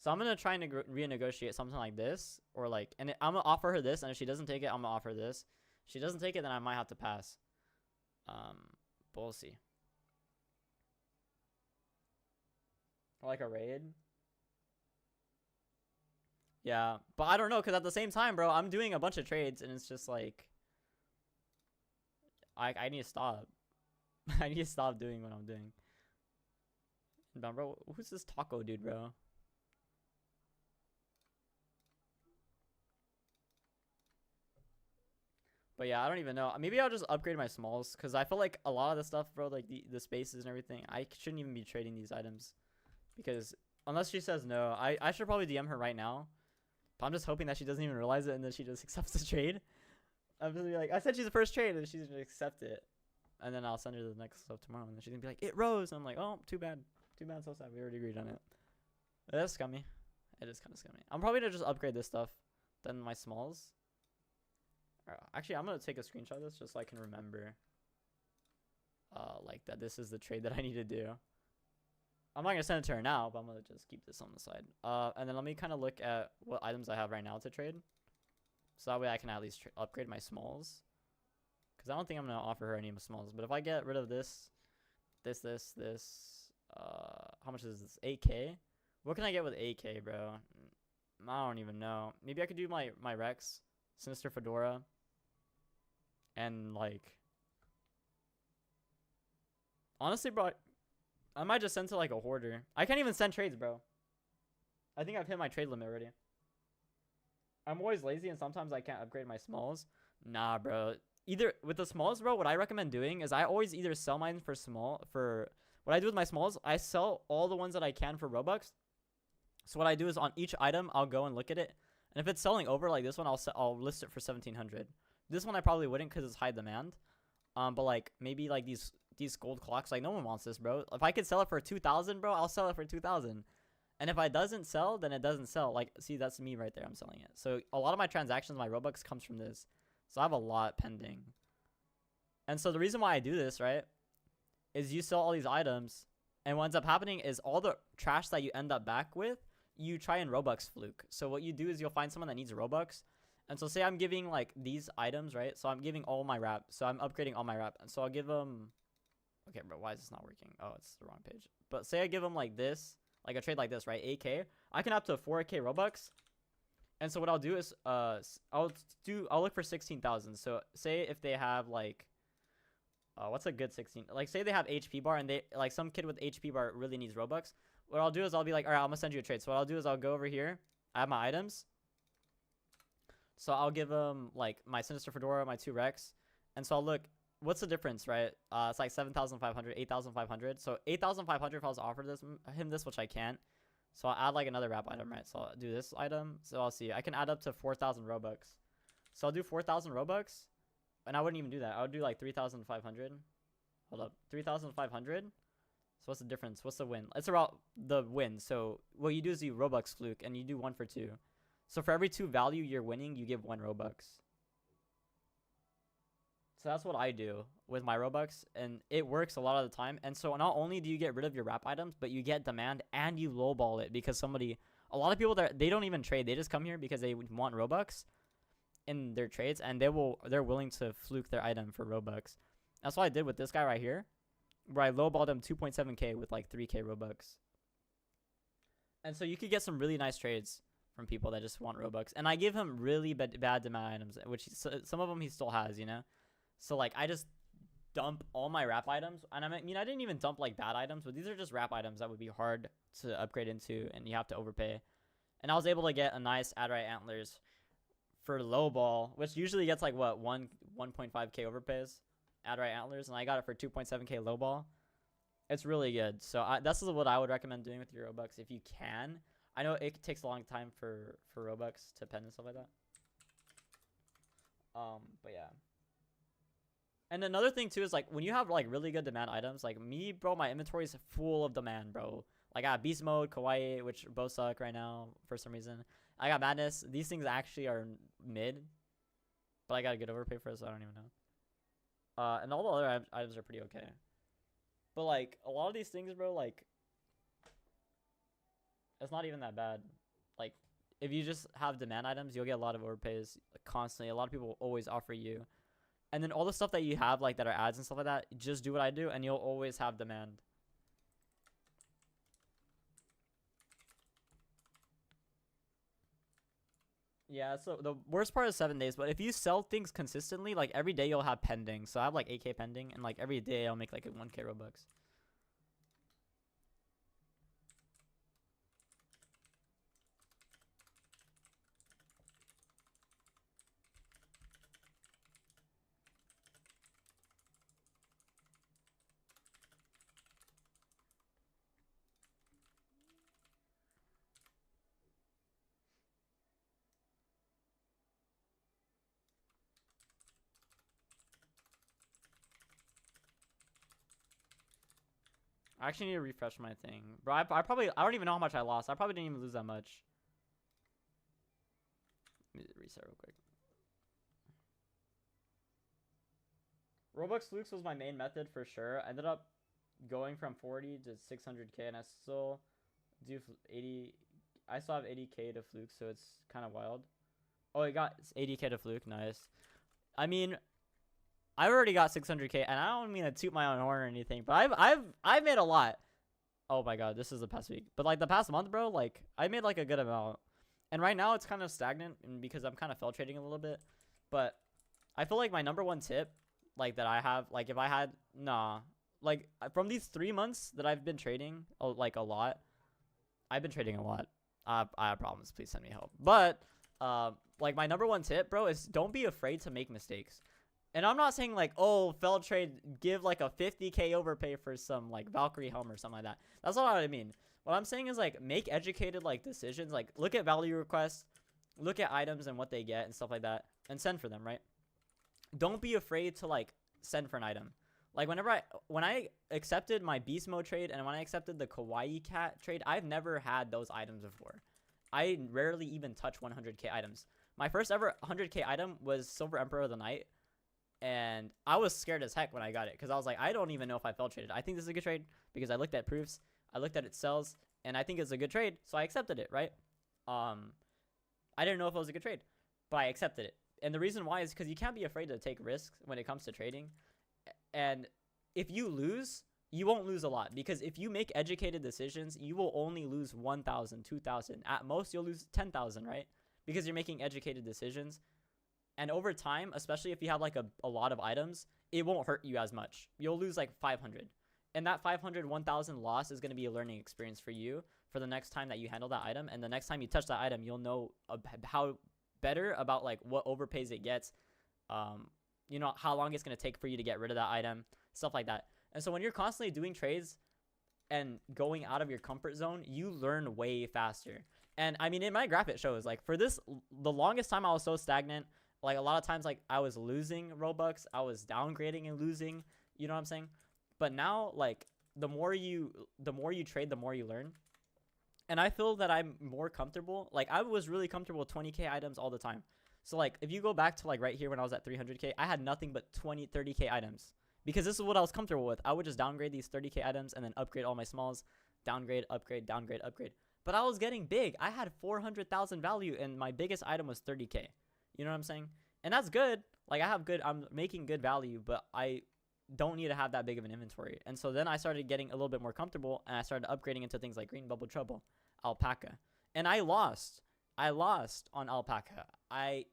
Speaker 1: So I'm gonna try and renegotiate something like this, or like, and I'm gonna offer her this, and if she doesn't take it, I'm gonna offer this. If she doesn't take it, then I might have to pass. But we'll see. Like a raid. Yeah, but I don't know, because at the same time, bro, I'm doing a bunch of trades, and it's just like, I need to stop. I need to stop doing what I'm doing. But bro, who's this taco dude, bro? But yeah, I don't even know. Maybe I'll just upgrade my smalls, because I feel like a lot of the stuff, bro, like the spaces and everything, I shouldn't even be trading these items. Because unless she says no, I should probably DM her right now. But I'm just hoping that she doesn't even realize it and then she just accepts the trade. I'm just like, I said she's the first trade, and she's gonna accept it. And then I'll send her the next stuff tomorrow, and then she's gonna be like, it rose. And I'm like, oh, too bad. Too bad, so sad. We already agreed on it. That's scummy. It is kind of scummy. I'm probably gonna just upgrade this stuff, then my smalls. Actually, I'm gonna take a screenshot of this just so I can remember, like that this is the trade that I need to do. I'm not gonna send it to her now, but I'm gonna just keep this on the side. And then let me kind of look at what items I have right now to trade, so that way I can at least upgrade my smalls. Cause I don't think I'm gonna offer her any smalls. But if I get rid of this, how much is this? 8K. What can I get with 8K, bro? I don't even know. Maybe I could do my Rex, Sinister Fedora, and like, honestly, bro, I might just send to like a hoarder. I can't even send trades, bro. I think I've hit my trade limit already. I'm always lazy, and sometimes I can't upgrade my smalls. Nah, bro. Either with the smalls, bro, what I recommend doing is I always either sell mine for what I do with my smalls, I sell all the ones that I can for Robux. So what I do is on each item, I'll go and look at it. And if it's selling over like this one, I'll list it for 1700. This one I probably wouldn't because it's high demand. But like maybe like these gold clocks, like no one wants this, bro. If I could sell it for 2000, bro, I'll sell it for 2000. And if it doesn't sell, then it doesn't sell. Like, see, that's me right there. I'm selling it. So a lot of my transactions, my Robux comes from this. So I have a lot pending. And so the reason why I do this, right, is you sell all these items, and what ends up happening is all the trash that you end up back with, you try and Robux fluke. So what you do is you'll find someone that needs Robux. And so say I'm giving like these items, right? So I'm giving all my wrap. So I'm upgrading all my wrap. And so I'll give them, okay, bro, why is this not working? Oh, it's the wrong page. But say I give them like this, like a trade like this, right? 8K. I can up to 4K Robux. And so what I'll do is I'll look for 16,000. So say if they have like what's a good 16? Like say they have HP bar, and they like some kid with HP bar really needs Robux. What I'll do is I'll be like, all right, I'm gonna send you a trade. So what I'll do is I'll go over here. I have my items. So I'll give them like my Sinister Fedora, my 2 Rex. And so I'll look, what's the difference, right? It's like 7,500, 8,500. So 8,500 if I was to offer him this, which I can't. So I'll add like another wrap item, right? So I'll do this item. So I'll see. I can add up to 4,000 Robux. So I'll do 4,000 Robux. And I wouldn't even do that. I would do like 3,500. Hold up. 3,500. So what's the difference? What's the win? It's about the win. So what you do is you Robux fluke, and you do 1 for 2. So for every 2 value you're winning, you give 1 Robux. So that's what I do with my Robux, and it works a lot of the time. And so not only do you get rid of your wrap items, but you get demand and you lowball it, because a lot of people they don't even trade. They just come here because they want Robux in their trades, and they're willing to fluke their item for Robux. That's what I did with this guy right here, where I lowballed him 2.7K with like 3K Robux. And so you could get some really nice trades from people that just want Robux. And I give him really bad demand items, which some of them he still has, you know? So like I just dump all my wrap items, and I mean I didn't even dump like bad items, but these are just wrap items that would be hard to upgrade into, and you have to overpay. And I was able to get a nice Adderite Antlers for low ball, which usually gets like what 1.5K overpays, Adderite Antlers, and I got it for 2.7K low ball. It's really good. So this is what I would recommend doing with your Robux if you can. I know it takes a long time for Robux to pen and stuff like that. But yeah. And another thing too is like when you have like really good demand items, like me, bro, my inventory is full of demand, bro. Like I got Beast Mode, Kawaii, which both suck right now for some reason. I got Madness. These things actually are mid, but I got a good overpay for it, so I don't even know. And all the other items are pretty okay. But like a lot of these things, bro, like It's not even that bad. Like, if you just have demand items, you'll get a lot of overpays constantly. A lot of people will always offer you. And then all the stuff that you have, like, that are ads and stuff like that, just do what I do, and you'll always have demand. Yeah, so the worst part is 7 days, but if you sell things consistently, like, every day you'll have pending. So I have, like, 8K pending, and, like, every day I'll make, like, a 1K Robux. I actually need to refresh my thing. Bro, I don't even know how much I lost. I probably didn't even lose that much. Let me reset real quick. Robux flukes was my main method for sure. I ended up going from 40 to 600K, and I still do 80. I still have 80K to fluke, so it's kind of wild. Oh, it got 80K to fluke. Nice. I mean, I already got 600K, and I don't mean to toot my own horn or anything, but I've made a lot. Oh my god, this is the past week. But like the past month, bro, like I made like a good amount. And right now it's kind of stagnant because I'm kind of fell trading a little bit. But I feel like my number one tip, like that I have, like if I had, like from these 3 months that I've been trading, like a lot, I've been trading a lot. I have problems. Please send me help. But like my number one tip, bro, is don't be afraid to make mistakes. And I'm not saying like, oh, failed trade, give like a 50K overpay for some like Valkyrie helm or something like that. That's not what I mean. What I'm saying is like make educated like decisions. Like look at value requests, look at items and what they get and stuff like that, and send for them, right? Don't be afraid to like send for an item. Like when I accepted my beast mode trade and when I accepted the kawaii cat trade, I've never had those items before. I rarely even touch 100K items. My first ever 100K item was Silver Emperor of the Night. And I was scared as heck when I got it because I was like, I don't even know if I failed traded. I think this is a good trade because I looked at proofs, I looked at its sells, and I think it's a good trade, so I accepted it, right? I didn't know if it was a good trade, but I accepted it. And the reason why is because you can't be afraid to take risks when it comes to trading. And if you lose, you won't lose a lot because if you make educated decisions, you will only lose 1,000, 2,000. At most, you'll lose 10,000, right? Because you're making educated decisions. And over time, especially if you have like a lot of items, it won't hurt you as much. You'll lose like 500. And that 500, 1,000 loss is going to be a learning experience for you for the next time that you handle that item. And the next time you touch that item, you'll know how better about like what overpays it gets. You know, how long it's going to take for you to get rid of that item, stuff like that. And so when you're constantly doing trades and going out of your comfort zone, you learn way faster. And I mean, in my graph, it shows like for this, the longest time I was so stagnant. Like a lot of times, like I was losing Robux, I was downgrading and losing. You know what I'm saying? But now, like the more you trade, the more you learn. And I feel that I'm more comfortable. Like I was really comfortable with 20K items all the time. So like if you go back to like right here when I was at 300K, I had nothing but 20, 30K items because this is what I was comfortable with. I would just downgrade these 30K items and then upgrade all my smalls, downgrade, upgrade, downgrade, upgrade. But I was getting big. I had 400,000 value and my biggest item was 30K. You know what I'm saying? And that's good. Like I'm making good value, but I don't need to have that big of an inventory. And so then I started getting a little bit more comfortable and I started upgrading into things like Green Bubble Trouble, Alpaca. And I lost on Alpaca. I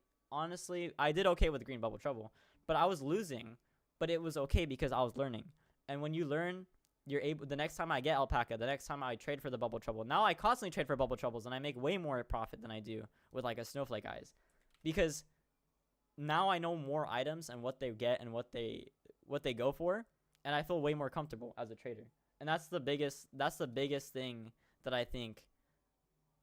Speaker 1: did okay with Green Bubble Trouble, but I was losing, but it was okay because I was learning. And when you learn, you're able, the next time I get Alpaca, the next time I trade for the Bubble Trouble, now I constantly trade for Bubble Troubles and I make way more profit than I do with like a Snowflake Eyes. Because now I know more items and what they get and what they go for, and I feel way more comfortable as a trader. And that's the biggest thing that I think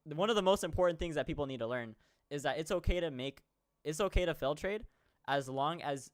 Speaker 1: one of the most important things that people need to learn is that it's okay to fail trade as long as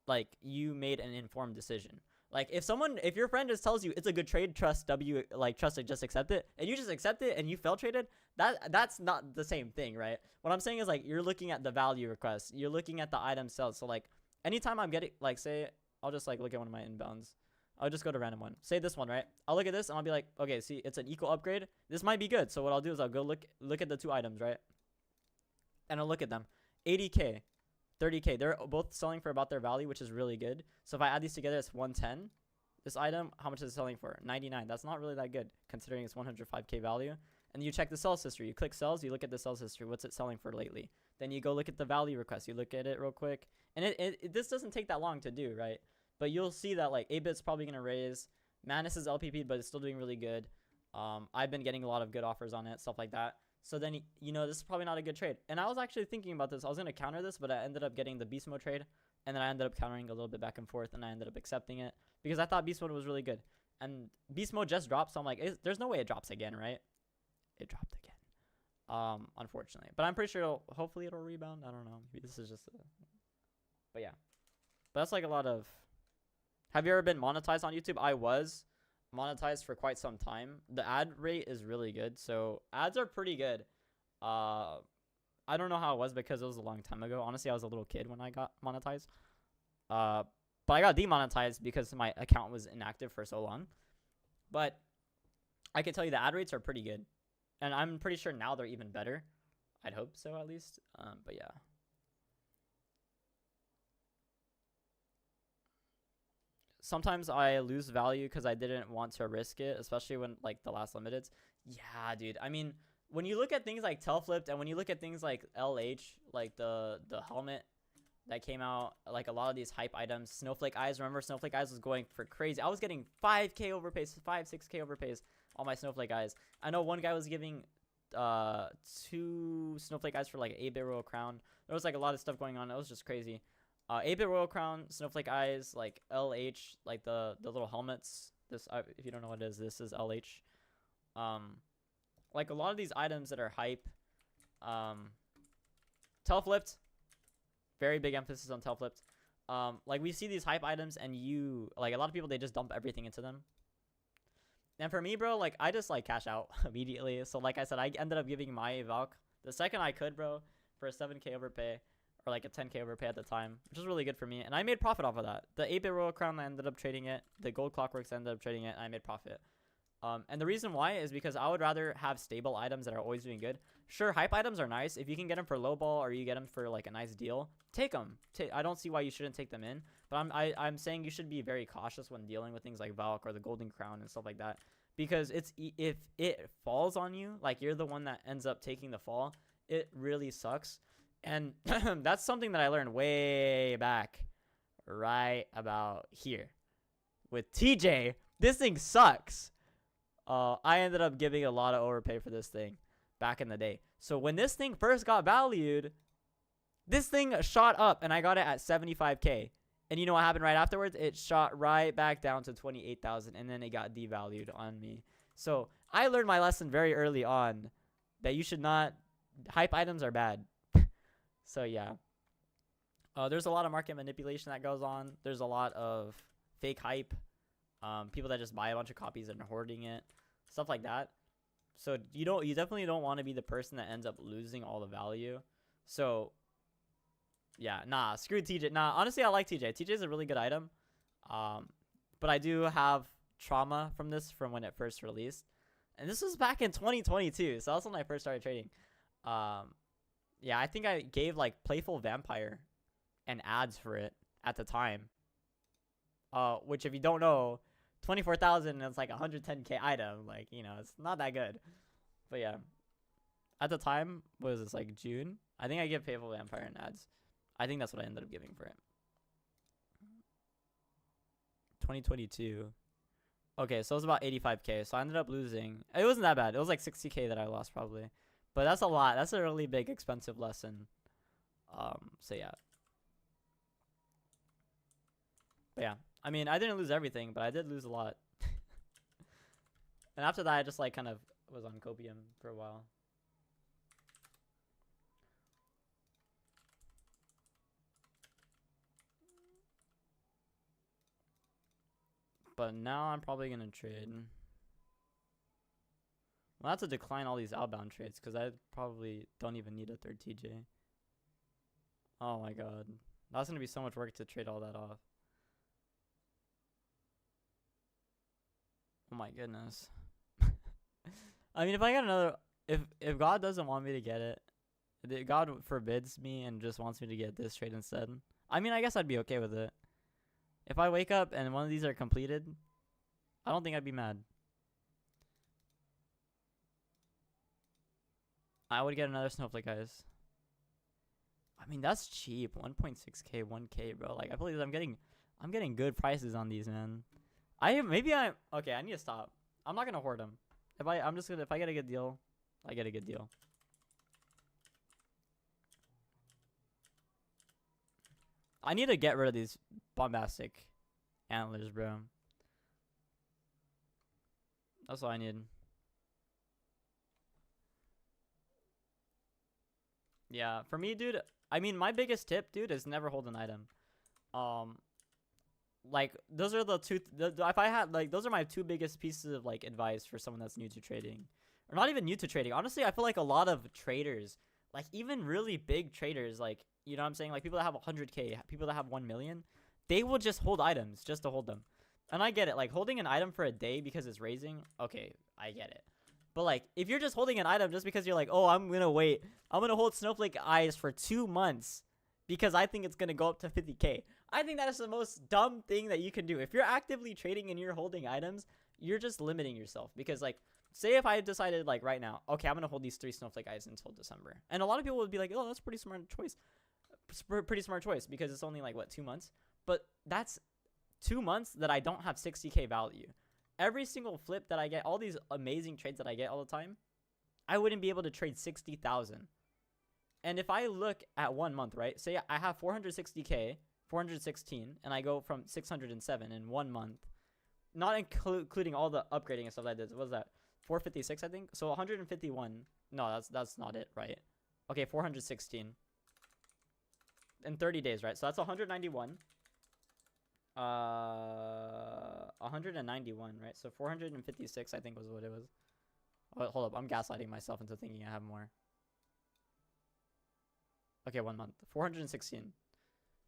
Speaker 1: like you made an informed decision. Like if your friend just tells you it's a good trade, trust it, just accept it, and you just accept it and you fail traded, that's not the same thing, right? What I'm saying is like you're looking at the value request, you're looking at the item sales. So like anytime I'm getting like say I'll just like look at one of my inbounds. I'll just go to random one. Say this one, right? I'll look at this and I'll be like, okay, see, it's an equal upgrade. This might be good. So what I'll do is I'll go look at the two items, right? And I'll look at them. 80k, 30k. They're both selling for about their value, which is really good. So if I add these together, it's 110. This item, how much is it selling for? 99. That's not really that good considering it's 105k value. And you check the sales history. You click sales, you look at the sales history. What's it selling for lately? Then you go look at the value request. You look at it real quick. And this doesn't take that long to do, right? But you'll see that like 8-bit's probably going to raise. Madness is LPP, but it's still doing really good. I've been getting a lot of good offers on it, stuff like that. So then, you know, this is probably not a good trade. And I was actually thinking about this. I was going to counter this, but I ended up getting the beast mode trade. And then I ended up countering a little bit back and forth, and I ended up accepting it because I thought beast mode was really good. And beast mode just dropped, so I'm like, there's no way it drops again, right? It dropped again, unfortunately. But I'm pretty sure hopefully it'll rebound. I don't know. Maybe this is just but yeah. But that's like a lot of... Have you ever been monetized on YouTube? I was monetized for quite some time. The ad rate is really good, so ads are pretty good. I don't know how it was because it was a long time ago. Honestly, I was a little kid when I got monetized. But I got demonetized because my account was inactive for so long. But I can tell you the ad rates are pretty good. And I'm pretty sure now they're even better. I'd hope so at least. But yeah. Sometimes I lose value because I didn't want to risk it, especially when like the last limiteds. Yeah, dude. I mean, when you look at things like tail flipped and when you look at things like LH, like the helmet that came out, like a lot of these hype items, Snowflake Eyes. Remember Snowflake Eyes was going for crazy. I was getting 5k overpays, 6k overpays on my Snowflake Eyes. I know one guy was giving 2 Snowflake Eyes for like an 8-bit Royal Crown. There was like a lot of stuff going on. It was just crazy. 8-bit Royal Crown, Snowflake Eyes, like LH, like the little helmets. This, if you don't know what it is, this is LH. Like a lot of these items that are hype. Tail flipped. Very big emphasis on tail flipped. Like we see these hype items and like a lot of people, they just dump everything into them. And for me, bro, like I just like cash out immediately. So like I said, I ended up giving my Valk the second I could, bro, for a 7k overpay. Or like a 10k overpay at the time, which was really good for me. And I made profit off of that. The 8-bit Royal Crown, I ended up trading it. The Gold Clockworks, I ended up trading it. And I made profit. And the reason why is because I would rather have stable items that are always doing good. Sure, hype items are nice. If you can get them for low ball or you get them for like a nice deal, take them. I don't see why you shouldn't take them in. But I'm saying you should be very cautious when dealing with things like Valk or the Golden Crown and stuff like that. Because if it falls on you, like you're the one that ends up taking the fall, it really sucks. And that's something that I learned way back right about here. With TJ, this thing sucks. I ended up giving a lot of overpay for this thing back in the day. So when this thing first got valued, this thing shot up and I got it at 75k. And you know what happened right afterwards? It shot right back down to 28,000 and then it got devalued on me. So I learned my lesson very early on that you should not... Hype items are bad. So yeah, there's a lot of market manipulation that goes on. There's a lot of fake hype, people that just buy a bunch of copies and are hoarding it, stuff like that. So you definitely don't want to be the person that ends up losing all the value. So yeah, nah, screw TJ. Nah, honestly, I like TJ. TJ is a really good item, but I do have trauma from this from when it first released, and this was back in 2022. So that's when I first started trading. Yeah, I think I gave like Playful Vampire and ads for it at the time. Which if you don't know, 24,000 is like 110k item. Like, you know, it's not that good. But yeah. At the time, what was this, like June? I think I gave Playful Vampire and ads. I think that's what I ended up giving for it. 2022. Okay, so it was about 85k. So I ended up losing. It wasn't that bad. It was like 60k that I lost probably. But that's a lot. That's a really big, expensive lesson. So yeah. But yeah. I mean, I didn't lose everything, but I did lose a lot. And after that, I just like kind of was on copium for a while. But now I'm probably going to trade. Well, I have to decline all these outbound trades because I probably don't even need a third TJ. Oh my god. That's going to be so much work to trade all that off. Oh my goodness. I mean, if I get another, if God doesn't want me to get it, if God forbids me and just wants me to get this trade instead, I mean, I guess I'd be okay with it. If I wake up and one of these are completed, I don't think I'd be mad. I would get another snowflake, guys. I mean, that's cheap. 1.6k, 1k, bro. Like, I believe I'm getting good prices on these, man. Okay, I need to stop. I'm not gonna hoard them. If I get a good deal, I get a good deal. I need to get rid of these bombastic antlers, bro. That's all I need. Yeah, for me, dude, I mean, my biggest tip, dude, is never hold an item. Like, those are the two, if I had, like, those are my two biggest pieces of, like, advice for someone that's new to trading. Or not even new to trading. Honestly, I feel like a lot of traders, like, even really big traders, like, you know what I'm saying? Like, people that have 100k, people that have 1 million, they will just hold items just to hold them. And I get it. Like, holding an item for a day because it's raising, okay, I get it. But, like, if you're just holding an item just because you're like, oh, I'm going to wait. I'm going to hold Snowflake Eyes for 2 months because I think it's going to go up to 50k. I think that is the most dumb thing that you can do. If you're actively trading and you're holding items, you're just limiting yourself. Because, like, say if I decided, like, right now, okay, I'm going to hold these 3 Snowflake Eyes until December. And a lot of people would be like, oh, that's a pretty smart choice. Pretty smart choice because it's only, like, what, 2 months? But that's 2 months that I don't have 60k value. Every single flip that I get, all these amazing trades that I get all the time, I wouldn't be able to trade 60,000. And if I look at 1 month, right? Say I have 460k, 416, and I go from 607 in 1 month, not including all the upgrading and stuff I did. What was that? 456, I think. So 151. No, that's not it, right? Okay, 416 in 30 days, right? So that's 191. 191, right? So 456, I think was what it was. Oh, hold up, I'm gaslighting myself into thinking I have more. Okay, 1 month. 416.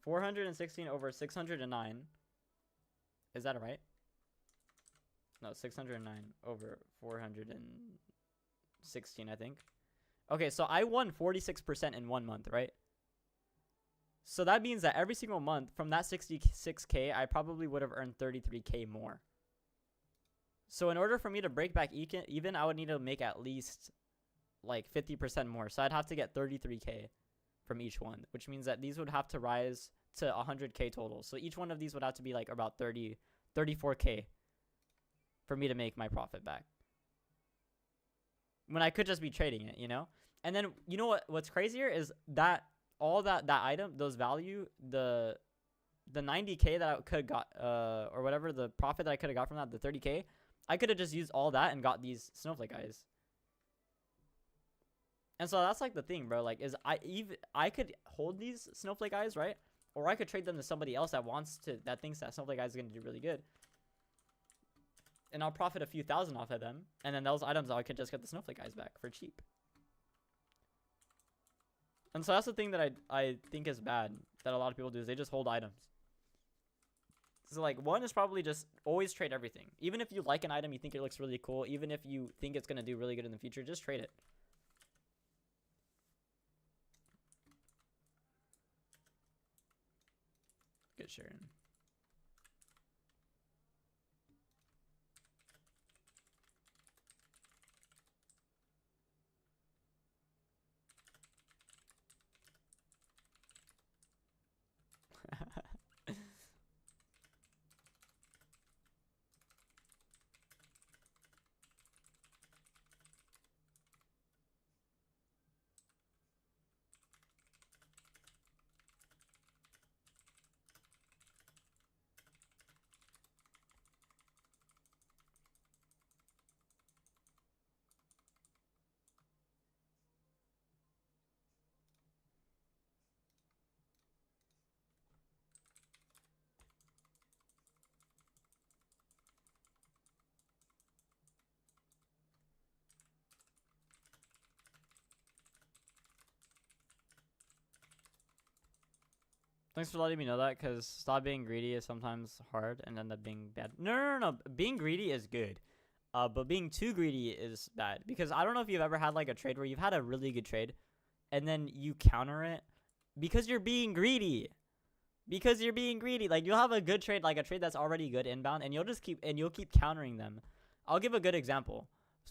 Speaker 1: 416 over 609. Is that right? No, 609 over 416, I think. Okay, so I won 46% in 1 month, right? So that means that every single month from that 66k, I probably would have earned 33k more. So in order for me to break back even, I would need to make at least like 50% more. So I'd have to get 33k from each one, which means that these would have to rise to 100k total. So each one of these would have to be like about 34k for me to make my profit back. When I could just be trading it, you know? And then, you know what's crazier is that all that item, those value, the 90k that I could have got, or whatever, the profit that I could have got from that, the 30k, I could have just used all that and got these Snowflake Eyes. And so that's like the thing, bro. Like, I could hold these Snowflake Eyes, right? Or I could trade them to somebody else that thinks that Snowflake Eyes is going to do really good. And I'll profit a few thousand off of them. And then those items, I could just get the Snowflake Eyes back for cheap. And so that's the thing that I think is bad that a lot of people do is they just hold items. So like, one is probably just always trade everything. Even if you like an item, you think it looks really cool, even if you think it's going to do really good in the future, just trade it. Good, Sharon. Thanks for letting me know that, because stop being greedy is sometimes hard and end up being bad. No. Being greedy is good. But being too greedy is bad, because I don't know if you've ever had like a trade where you've had a really good trade and then you counter it because you're being greedy. Because you're being greedy. Like, you'll have a good trade, like a trade that's already good inbound, and you'll keep countering them. I'll give a good example.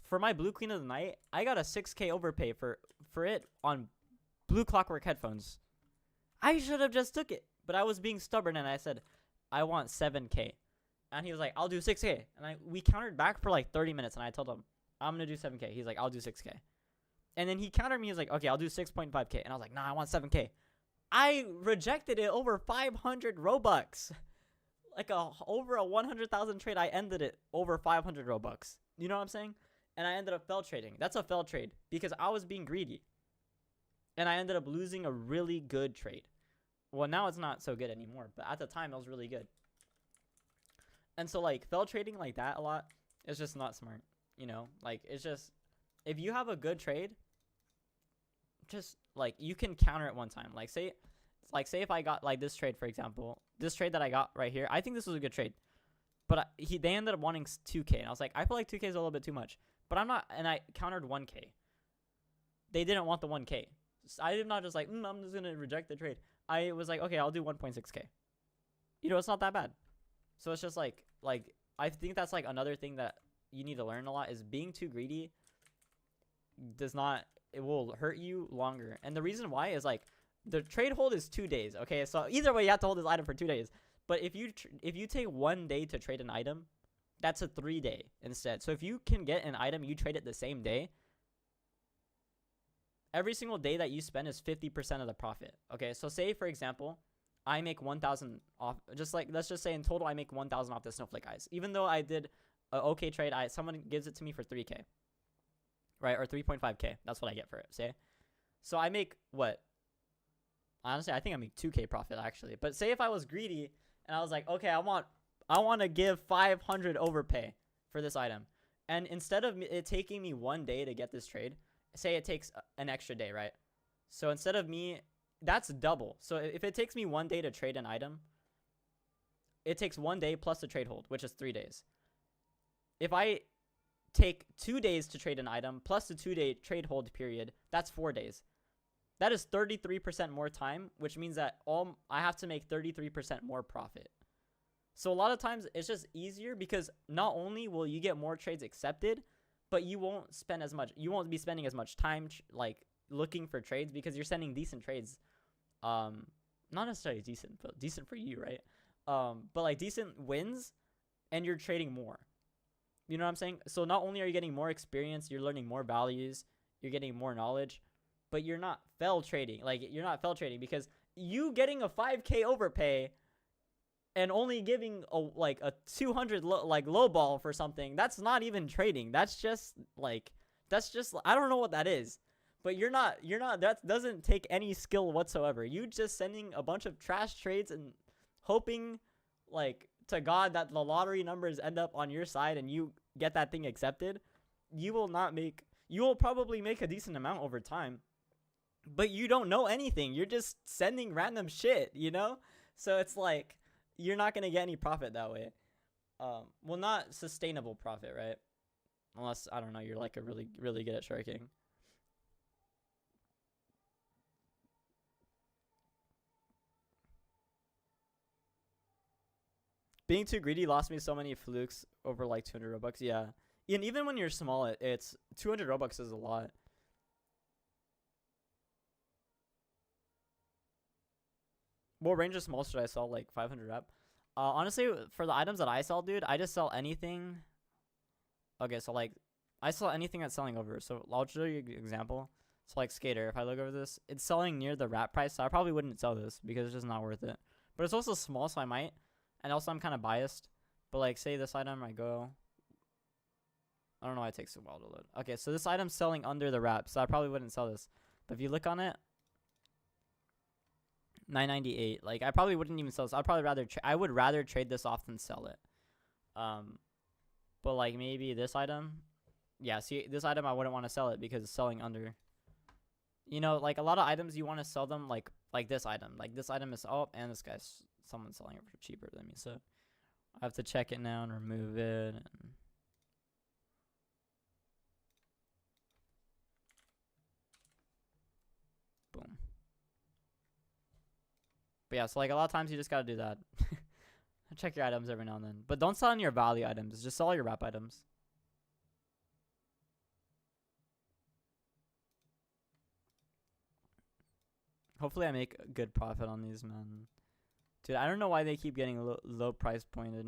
Speaker 1: For my Blue Queen of the Night, I got a 6K overpay for it on Blue Clockwork headphones. I should have just took it, but I was being stubborn and I said, I want 7K. And he was like, I'll do 6K. And we countered back for like 30 minutes, and I told him, I'm going to do 7K. He's like, I'll do 6K. And then he countered me. He was like, okay, I'll do 6.5K. And I was like, nah, I want 7K. I rejected it over 500 Robux. Like over a 100,000 trade, I ended it over 500 Robux. You know what I'm saying? And I ended up fail trading. That's a fail trade because I was being greedy. And I ended up losing a really good trade. Well, now it's not so good anymore, but at the time it was really good. And so like fail trading like that a lot is just not smart. You know, like it's just, if you have a good trade, just like you can counter it one time. Like say if I got like this trade, for example, this trade that I got right here, I think this was a good trade, but they ended up wanting 2K, and I was like, I feel like 2K is a little bit too much, but I'm not, and I countered 1K. They didn't want the 1K. So I did not just like, I'm just gonna reject the trade. I was like, okay, I'll do 1.6K. You know, it's not that bad. So it's just like I think that's like another thing that you need to learn a lot, is being too greedy it will hurt you longer. And the reason why is like the trade hold is 2 days. Okay, so either way you have to hold this item for 2 days. But if you take 1 day to trade an item, that's a 3 day instead. So if you can get an item, you trade it the same day. Every single day that you spend is 50% of the profit. Okay, so say for example, I make 1,000 off. Just like, let's just say in total I make 1,000 off the snowflake eyes. Even though I did a okay trade, someone gives it to me for 3K. Right, or 3.5K. That's what I get for it. Say, so I make what? Honestly, I think I make 2K profit actually. But say if I was greedy and I was like, okay, I want to give 500 overpay for this item, and instead of it taking me 1 day to get this trade, say it takes an extra day, right? So instead of me, that's double. So if it takes me 1 day to trade an item, it takes 1 day plus the trade hold, which is 3 days. If I take 2 days to trade an item plus the 2 day trade hold period, that's 4 days. That is 33% more time, which means that I have to make 33% more profit. So a lot of times it's just easier because not only will you get more trades accepted, but you won't spend as much. You won't be spending as much time like looking for trades because you're sending decent trades. Not necessarily decent, but decent for you, right? But like decent wins, and you're trading more. You know what I'm saying? So not only are you getting more experience, you're learning more values, you're getting more knowledge, but you're not fail trading. Like, you're not fail trading because you getting a 5K overpay and only giving a 200 low ball for something, that's not even trading. That's just I don't know what that is. But you're not that doesn't take any skill whatsoever. You just sending a bunch of trash trades and hoping like to God that the lottery numbers end up on your side and you get that thing accepted. You will probably make a decent amount over time, but you don't know anything. You're just sending random shit, you know? So it's like, you're not going to get any profit that way. Well, not sustainable profit, right? Unless, I don't know, you're like a really, really good at sharking. Being too greedy lost me so many flukes over like 200 Robux. Yeah. And even when you're small, it's 200 Robux is a lot. What range of small should I sell? Like 500 rep? Honestly, for the items that I sell, dude, I just sell anything. Okay, so like, I sell anything that's selling over. So I'll show you an example. So like Skater, if I look over this, it's selling near the wrap price. So I probably wouldn't sell this because it's just not worth it. But it's also small, so I might. And also I'm kind of biased. But like, say this item, I don't know why it takes so while to load. Okay, so this item's selling under the wrap, so I probably wouldn't sell this. But if you look on it, 998. Like, I probably wouldn't even sell this. I would rather trade this off than sell it. But like maybe this item, yeah. See, this item I wouldn't want to sell it because it's selling under. You know, like a lot of items you want to sell them like this item. Like this item is and this guy's someone's selling it for cheaper than me. So I have to check it now and remove it. And But yeah, so like a lot of times you just gotta do that. Check your items every now and then. But don't sell any your value items. Just sell your wrap items. Hopefully I make a good profit on these, man. Dude, I don't know why they keep getting low price pointed.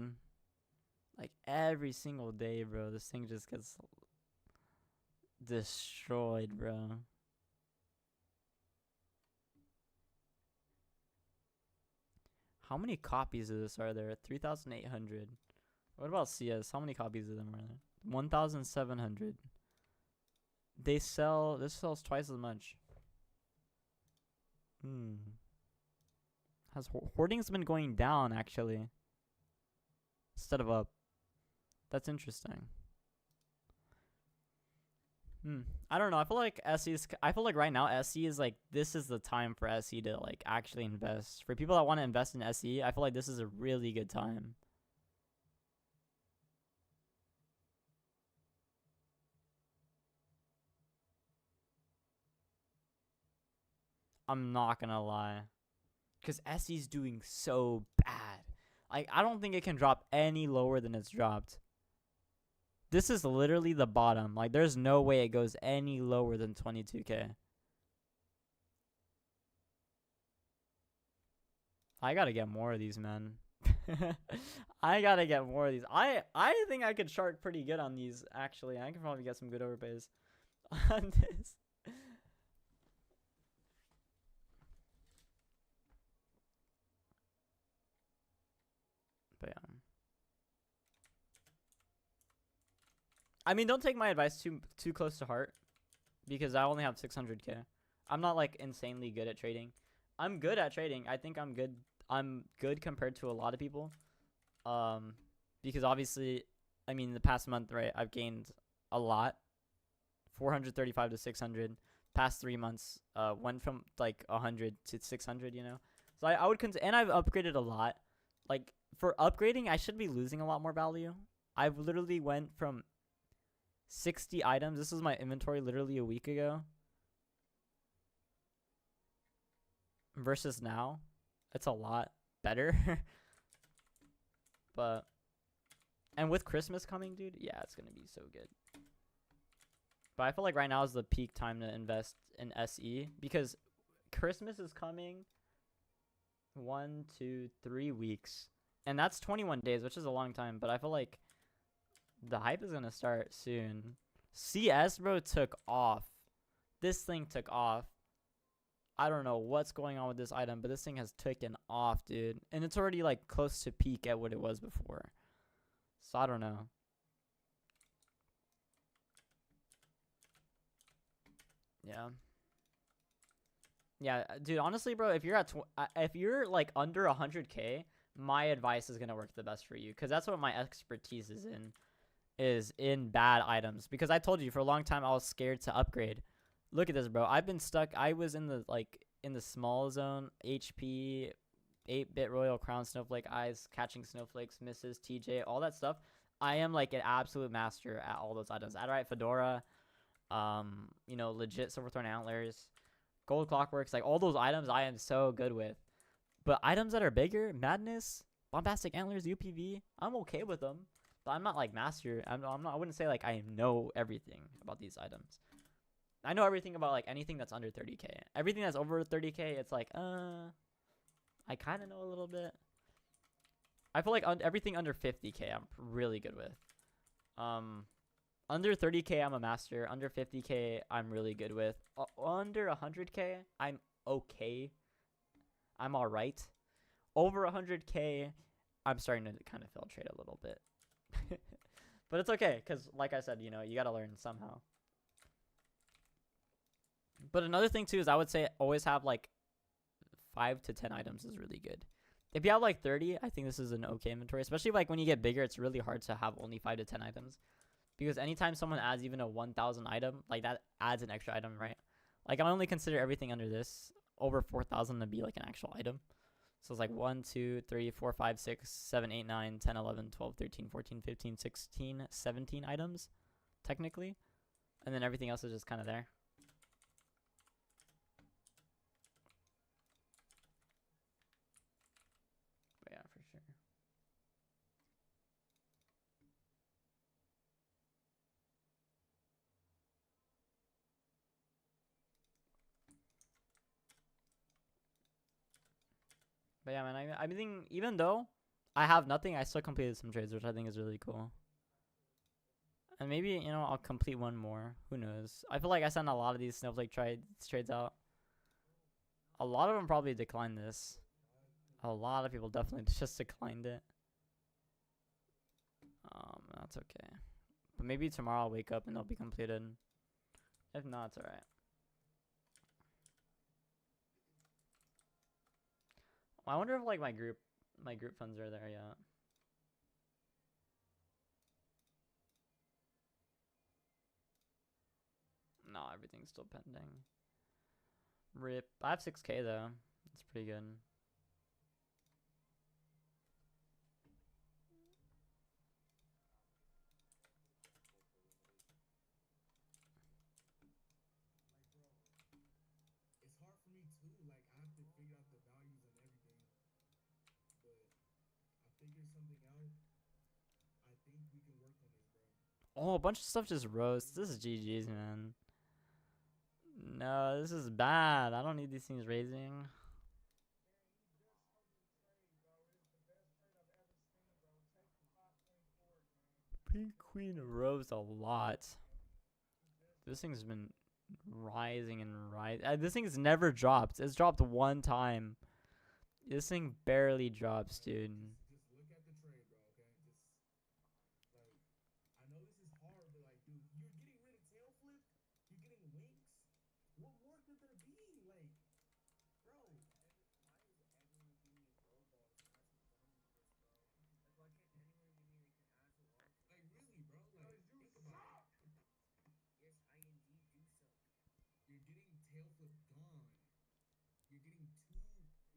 Speaker 1: Like every single day, bro. This thing just gets destroyed, bro. How many copies of this are there? 3,800. What about CS? How many copies of them are there? 1,700. This sells twice as much. Has hoarding's been going down actually instead of up? That's interesting. I don't know. I feel like I feel like right now SE is like, this is the time for SE to like actually invest. For people that want to invest in SE, I feel like this is a really good time. I'm not gonna lie, because SE's doing so bad. Like, I don't think it can drop any lower than it's dropped. This is literally the bottom. Like, there's no way it goes any lower than 22K. I gotta get more of these, man. I gotta get more of these. I think I could chart pretty good on these, actually. I can probably get some good overpays on this. But yeah. I mean, don't take my advice too close to heart, because I only have 600K. I'm not like insanely good at trading. I'm good at trading. I think I'm good. I'm good compared to a lot of people. Because obviously, I mean, the past month, right, I've gained a lot. 435 to 600. Past 3 months, went from like 100 to 600, you know? So I would and I've upgraded a lot. Like, for upgrading, I should be losing a lot more value. I've literally went from 60 items. This was my inventory literally a week ago. Versus now. It's a lot better. But, and with Christmas coming, dude, yeah, it's going to be so good. But I feel like right now is the peak time to invest in SE, because Christmas is coming 1, 2, 3 weeks. And that's 21 days, which is a long time. But I feel like the hype is going to start soon. CS, bro, took off. This thing took off. I don't know what's going on with this item, but this thing has taken off, dude. And it's already like close to peak at what it was before. So I don't know. Yeah. Yeah, dude, honestly, bro, if you're at if you're like under 100K, my advice is going to work the best for you, cuz that's what my expertise is in bad items. Because I told you for a long time I was scared to upgrade. Look at this, bro. I've been stuck. I was in the small zone, HP, 8-bit Royal Crown, Snowflake Eyes, catching snowflakes, misses, TJ, all that stuff. I am like an absolute master at all those items. Adderite, Fedora, you know, legit Silverthorn Antlers, Gold Clockworks, like all those items I am so good with. But items that are bigger, Madness, Bombastic Antlers, UPV, I'm okay with them. But I'm not like master. I'm not. I wouldn't say like I know everything about these items. I know everything about like anything that's under 30K. Everything that's over 30K, it's like, I kind of know a little bit. I feel like everything under 50K, I'm really good with. Under 30K, I'm a master. Under 50K, I'm really good with. Under 100K, I'm okay. I'm all right. Over 100K, I'm starting to kind of filtrate a little bit. But it's okay, because like I said, you know, you got to learn somehow. But another thing too is I would say always have like 5 to 10 items is really good. If you have like 30, I think this is an okay inventory. Especially like when you get bigger, it's really hard to have only 5 to 10 items. Because anytime someone adds even a 1,000 item, like that adds an extra item, right? Like I only consider everything under this over 4,000 to be like an actual item. So it's like 1, 2, 3, 4, 5, 6, 7, 8, 9, 10, 11, 12, 13, 14, 15, 16, 17 items, technically. And then everything else is just kind of there. But yeah, man, I think even though I have nothing, I still completed some trades, which I think is really cool. And maybe, you know, I'll complete one more. Who knows? I feel like I sent a lot of these snowflake trades out. A lot of them probably declined this. A lot of people definitely just declined it. That's okay. But maybe tomorrow I'll wake up and they'll be completed. If not, it's alright. Well, I wonder if like my group funds are there yet. No, everything's still pending. RIP. I have 6K though. That's pretty good.
Speaker 3: It's hard for me too. Like I have to figure out the values and everything, but I figured something out. I think we can work on this, bro.
Speaker 1: Oh, a bunch of stuff just roasts. This is GG's, man. No, this is bad. I don't need these things raising. Pink Queen rose a lot. This thing's been rising and rising. This thing's never dropped. It's dropped one time. This thing barely drops, dude.
Speaker 3: Just look at the trade, bro. Okay, just like I know this is hard, but like, dude, you're getting rid of tail flip. You're getting winks. What more could there be? Like, bro. Why is everyone giving me Roblox and have some fun with this, bro? Like, why can't anyone give me like an actual offer? Like, really, bro? Like, think about it. Yes, I indeed do suck. You're getting tail flip gone. You're getting two winks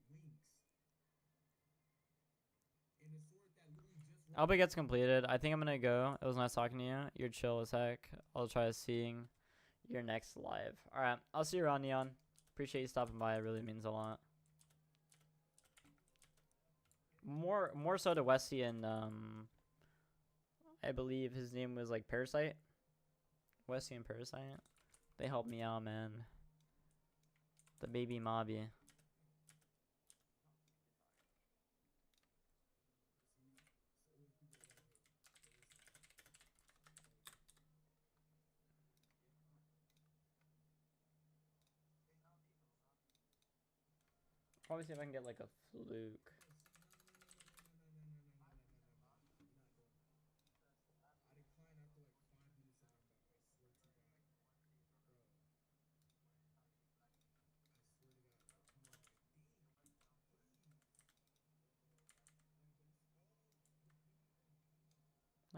Speaker 3: in a sword that literally just.
Speaker 1: I hope it gets completed. I think I'm gonna go. It was nice talking to you. You're chill as heck. I'll try seeing your next live. Alright, I'll see you around, Neon. Appreciate you stopping by. It really means a lot. More so to Westy and I believe his name was like Parasite. Westy and Parasite. They helped me out, man. The baby mobby. Probably see if I can get like a fluke.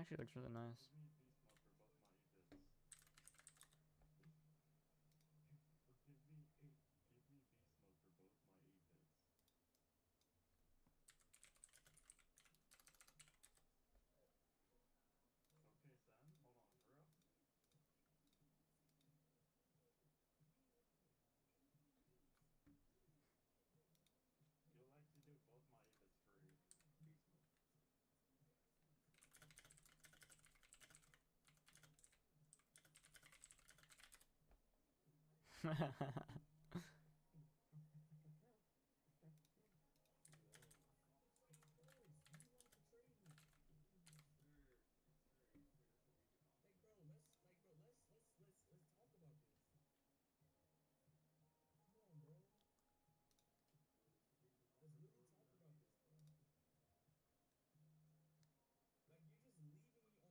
Speaker 1: Actually looks really nice.
Speaker 3: Let's talk about this. Come on, bro.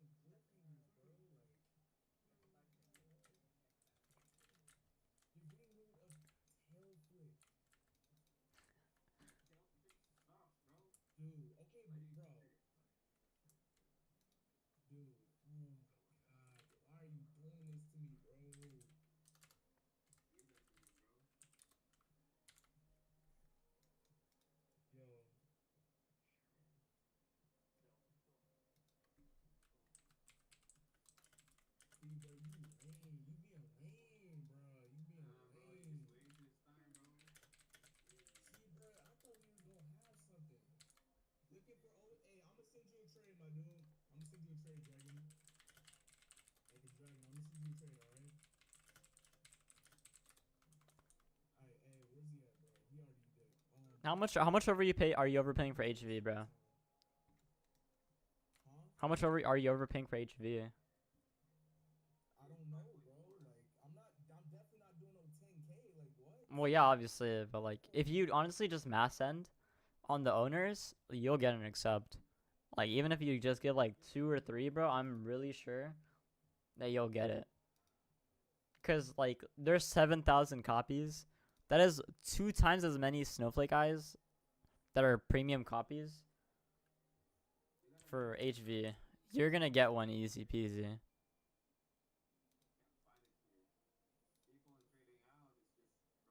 Speaker 3: Let's really talk about this, bro. Like you're just leaving me on cliffhangers, bro. Like you're getting rid of
Speaker 1: How much over you pay? Are you overpaying for HV, bro?
Speaker 3: Huh?
Speaker 1: How much over are you overpaying for HV?
Speaker 3: I don't know, bro. Like, I'm definitely not doing no 10K. Like, what?
Speaker 1: Well, yeah, obviously, but like, if you honestly just mass send on the owners, you'll get an accept. Like, even if you just give like 2 or 3, bro, I'm really sure that you'll get it. Cause like, there's 7,000 copies. That is 2 times as many Snowflake eyes that are premium copies for HV. You're gonna get one easy peasy.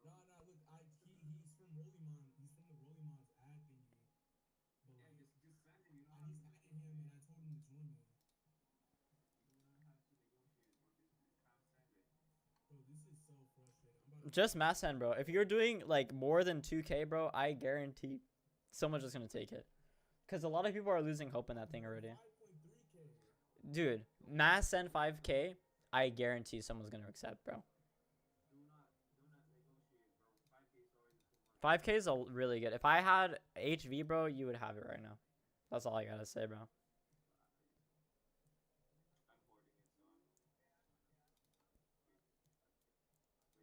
Speaker 3: No, no, look, he's from Rollimon. He's from the Rollimon's ad thingy. But
Speaker 2: Yeah,
Speaker 3: like,
Speaker 2: just send him. You don't
Speaker 3: I
Speaker 2: have
Speaker 3: just
Speaker 2: to
Speaker 3: added him and I
Speaker 2: negotiate.
Speaker 3: told him to join me.
Speaker 2: You do not have to negotiate, bro. Just spam send it.
Speaker 3: Bro, this is so frustrating. I'm about to
Speaker 1: Just mass send, bro. If you're doing like more than 2K, bro, I guarantee someone's just gonna take it. Cause a lot of people are losing hope in that thing already.
Speaker 3: 5.3K.
Speaker 1: Dude, mass send 5K, I guarantee someone's gonna accept, bro.
Speaker 2: Do not negotiate, bro. 5K is already too much.
Speaker 1: 5K is really good. If I had HV, bro, you would have it right now. That's all I gotta say, bro.
Speaker 2: I'm hoarding it, so I don't.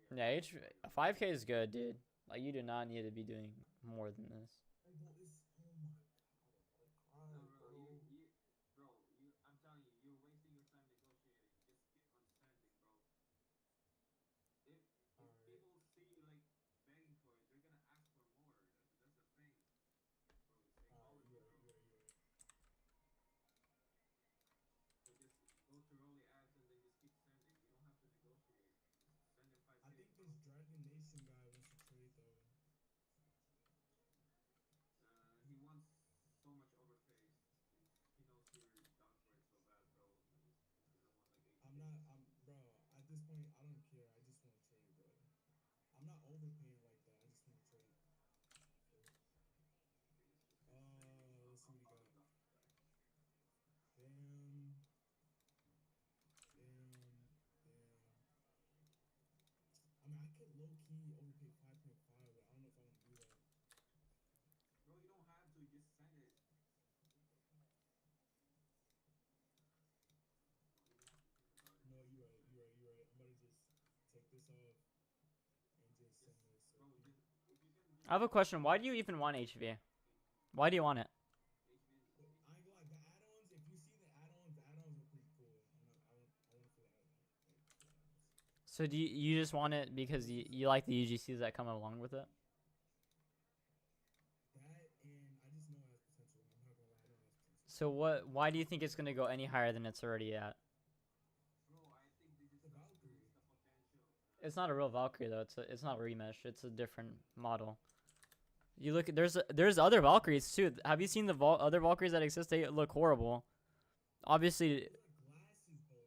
Speaker 2: But
Speaker 1: Yeah, 5K is good, dude. Like, you do not need to be doing more than this.
Speaker 3: Like, bro, it's, oh my god. I'm
Speaker 2: no,
Speaker 3: gonna cry,
Speaker 2: bro.
Speaker 3: bro.
Speaker 2: I'm telling you, you're wasting your time negotiating. Just get on sending, bro. If
Speaker 3: Alright.
Speaker 2: people see you like begging for it, they're gonna ask for more. That's the thing, bro. It's
Speaker 3: Alright,
Speaker 2: psychology, bro.
Speaker 3: you're right.
Speaker 2: So just go to Rolly ads and then just keep sending. You don't have to negotiate. Just send him
Speaker 3: I
Speaker 2: 5K,
Speaker 3: think
Speaker 2: bro.
Speaker 3: this Dragon Nation guy wants to trade though.
Speaker 2: He wants so much overpace. He knows you're down for it so bad, bro. He's gonna want like 80K.
Speaker 3: Bro, at this point, I don't care. I just want to trade, bro. I'm not overpaying like that. I just want to trade. Let's see what he got. Damn. I mean, I could low key overpay 5.5, but I don't know if I want to do that.
Speaker 2: Bro, you don't have to. Just send it. Don't even have to think about it.
Speaker 3: No, you're right. I'm about to just take this off and just send this.
Speaker 2: Bro, if you can just
Speaker 1: I have a question. Why do you even want HV? Why do you want it?
Speaker 3: But I ain't gonna lie, the add-ons. If you see the add-ons are pretty cool. I want it for the add-ons.
Speaker 1: So do you just want it because you like the UGCs that come along with it?
Speaker 3: That and I just know it has potential. I'm not gonna lie, I know it has potential.
Speaker 1: So why do you think it's gonna go any higher than it's already at?
Speaker 2: Bro, I think they just
Speaker 3: The
Speaker 2: have to
Speaker 3: Valkyrie.
Speaker 2: release the potential.
Speaker 1: It's not a real Valkyrie though. It's not remesh. It's a different model. You look, there's other Valkyries too. Have you seen the other Valkyries that exist? They look horrible. Obviously,
Speaker 3: Those are glasses, bro.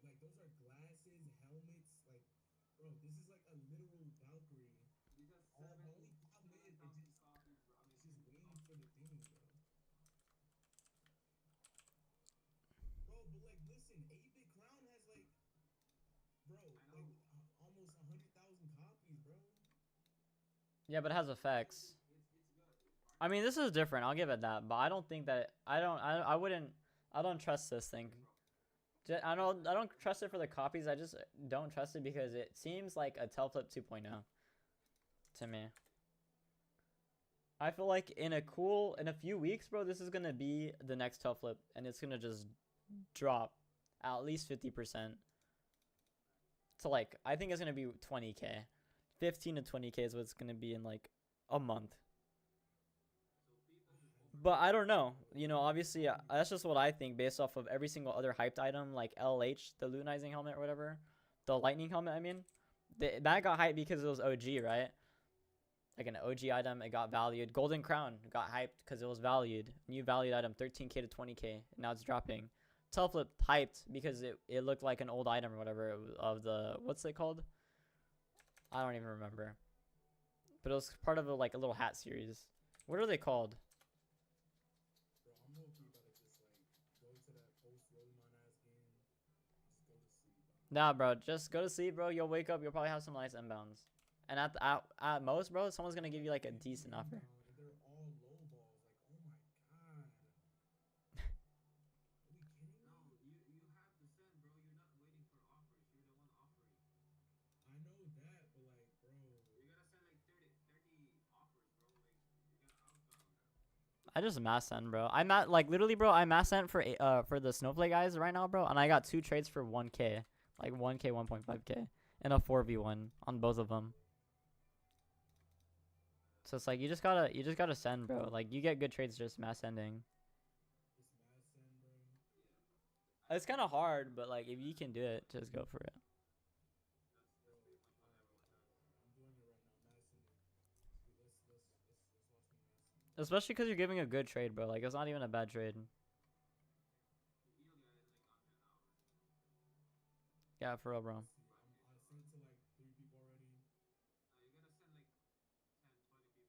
Speaker 3: Like those are glasses, helmets. Like, bro, this is like a literal Valkyrie.
Speaker 2: These are
Speaker 3: The only problem is
Speaker 2: 7,000 copies, bro. I mean,
Speaker 3: it's just
Speaker 2: 50
Speaker 3: waiting
Speaker 2: copies.
Speaker 3: for the thing, bro. Bro, but like, listen, 8-Bit Crown has like, bro,
Speaker 2: I know.
Speaker 3: like almost 100,000 copies, bro.
Speaker 1: yeah, but it has effects.
Speaker 2: It's good.
Speaker 1: I mean, this is different. I'll give it that, but I don't think that I wouldn't. I don't trust this thing. I don't trust it for the copies. I just don't trust it because it seems like a Tailflip 2.0 to me. I feel like in a few weeks, bro, this is gonna be the next Tailflip, and it's gonna just drop at least 50%. So like, I think it's gonna be 20K, 15 to 20K is what it's gonna be in like a month. But I don't know. You know, obviously, that's just what I think based off of every single other hyped item, like LH, the Lutinizing helmet or whatever. The Lightning helmet, I mean. That got hyped because it was OG, right? Like an OG item, it got valued. Golden Crown got hyped because it was valued. New valued item, 13K to 20K. Now it's dropping. Tailflip hyped because it looked like an old item or whatever of the... What's it called? I don't even remember. But it was part of like a little hat series. What are they called?
Speaker 3: Bro, I'm low-key about to just like go to that post-Rollimon ass game. Just go to sleep, bro.
Speaker 1: Nah, bro. Just go to sleep, bro. You'll wake up. You'll probably have some nice inbounds. And at most, bro, someone's going to give you like a decent offer.
Speaker 3: And they're all
Speaker 1: I just mass sent, bro. I'm at like literally, bro. I mass sent for the snowflake guys right now, bro, and I got 2 trades for 1K, like 1K, 1.5K, and a 4v1 on both of them. So it's like you just gotta send, bro. Like you get good trades just mass sending.
Speaker 3: Just mass send, bro.
Speaker 1: It's kind of hard, but like if you can do it, just go for it.
Speaker 3: Bro, I'm doing it right now. Mass sending. Let's watch me mass send.
Speaker 1: Especially because you're giving a good trade, bro. Like it's not even a bad trade. Yeah, for real, bro.
Speaker 3: Let's see. I sent to like 3 people already.
Speaker 2: You gotta send like 10, 20 people.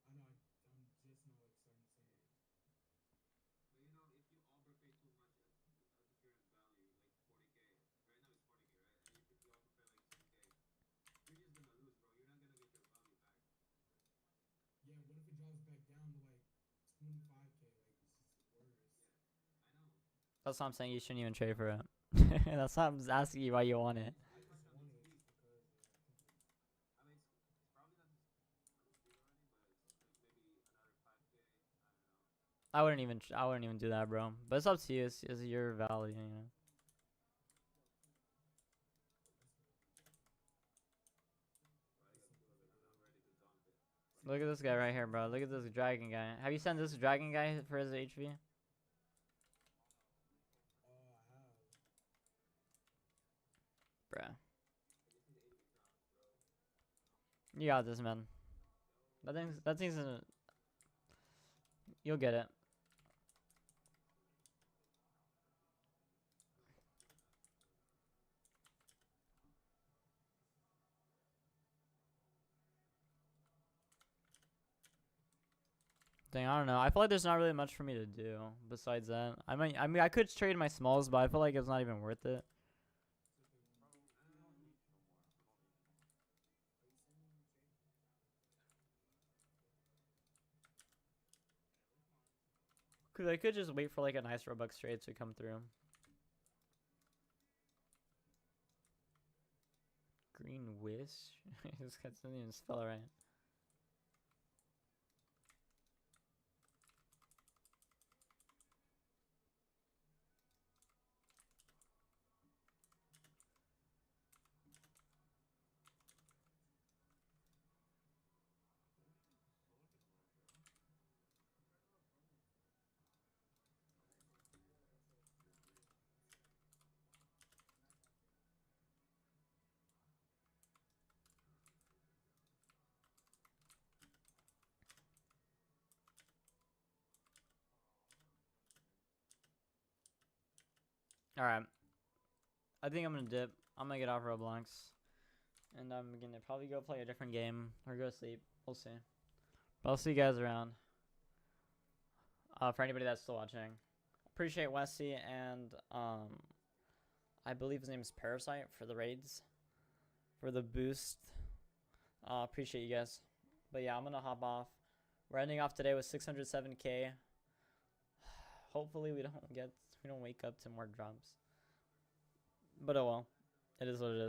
Speaker 3: I know. I'm just now like starting to send it.
Speaker 2: But you know, if you overpay too much at the current value, like 40K, right now it's 40K, right? And if you overpay like 10K, you're just gonna lose, bro. You're not gonna get your value back.
Speaker 3: Yeah. What if it drops back down to like 25K? Like it's just worse.
Speaker 2: I know.
Speaker 1: That's what I'm saying. You shouldn't even trade for it. That's why I'm just asking you why you want it.
Speaker 3: I just want it just because. Yeah. I think like.
Speaker 2: I mean, it's probably not as big already, but it's like maybe another 5K. I don't know.
Speaker 1: I wouldn't even do that, bro. But it's up to you. It's your value, you know.
Speaker 2: What I gotta do it, and I'm ready to dump it.
Speaker 1: Look at this guy right here, bro. Look at this dragon guy. Have you sent this dragon guy for his HV?
Speaker 3: Oh, I have.
Speaker 1: Bruh.
Speaker 2: I just need 80 crowns, bro.
Speaker 1: You got this, man. That thing's you'll get it. Dang, I don't know. I feel like there's not really much for me to do besides that. I mean, I could trade my smalls, but I feel like it's not even worth it. Cause I could just wait for like a nice Robux trade to come through. Green Wish? This guy doesn't even spell it right. Alright. I think I'm gonna dip. I'm gonna get off Roblox. And I'm gonna probably go play a different game or go sleep. We'll see. But I'll see you guys around. For anybody that's still watching. Appreciate Westy and I believe his name is Parasite for the raids. For the boost. Appreciate you guys. But yeah, I'm gonna hop off. We're ending off today with 607K. Hopefully we don't wake up to more drops. But oh well. It is what it is.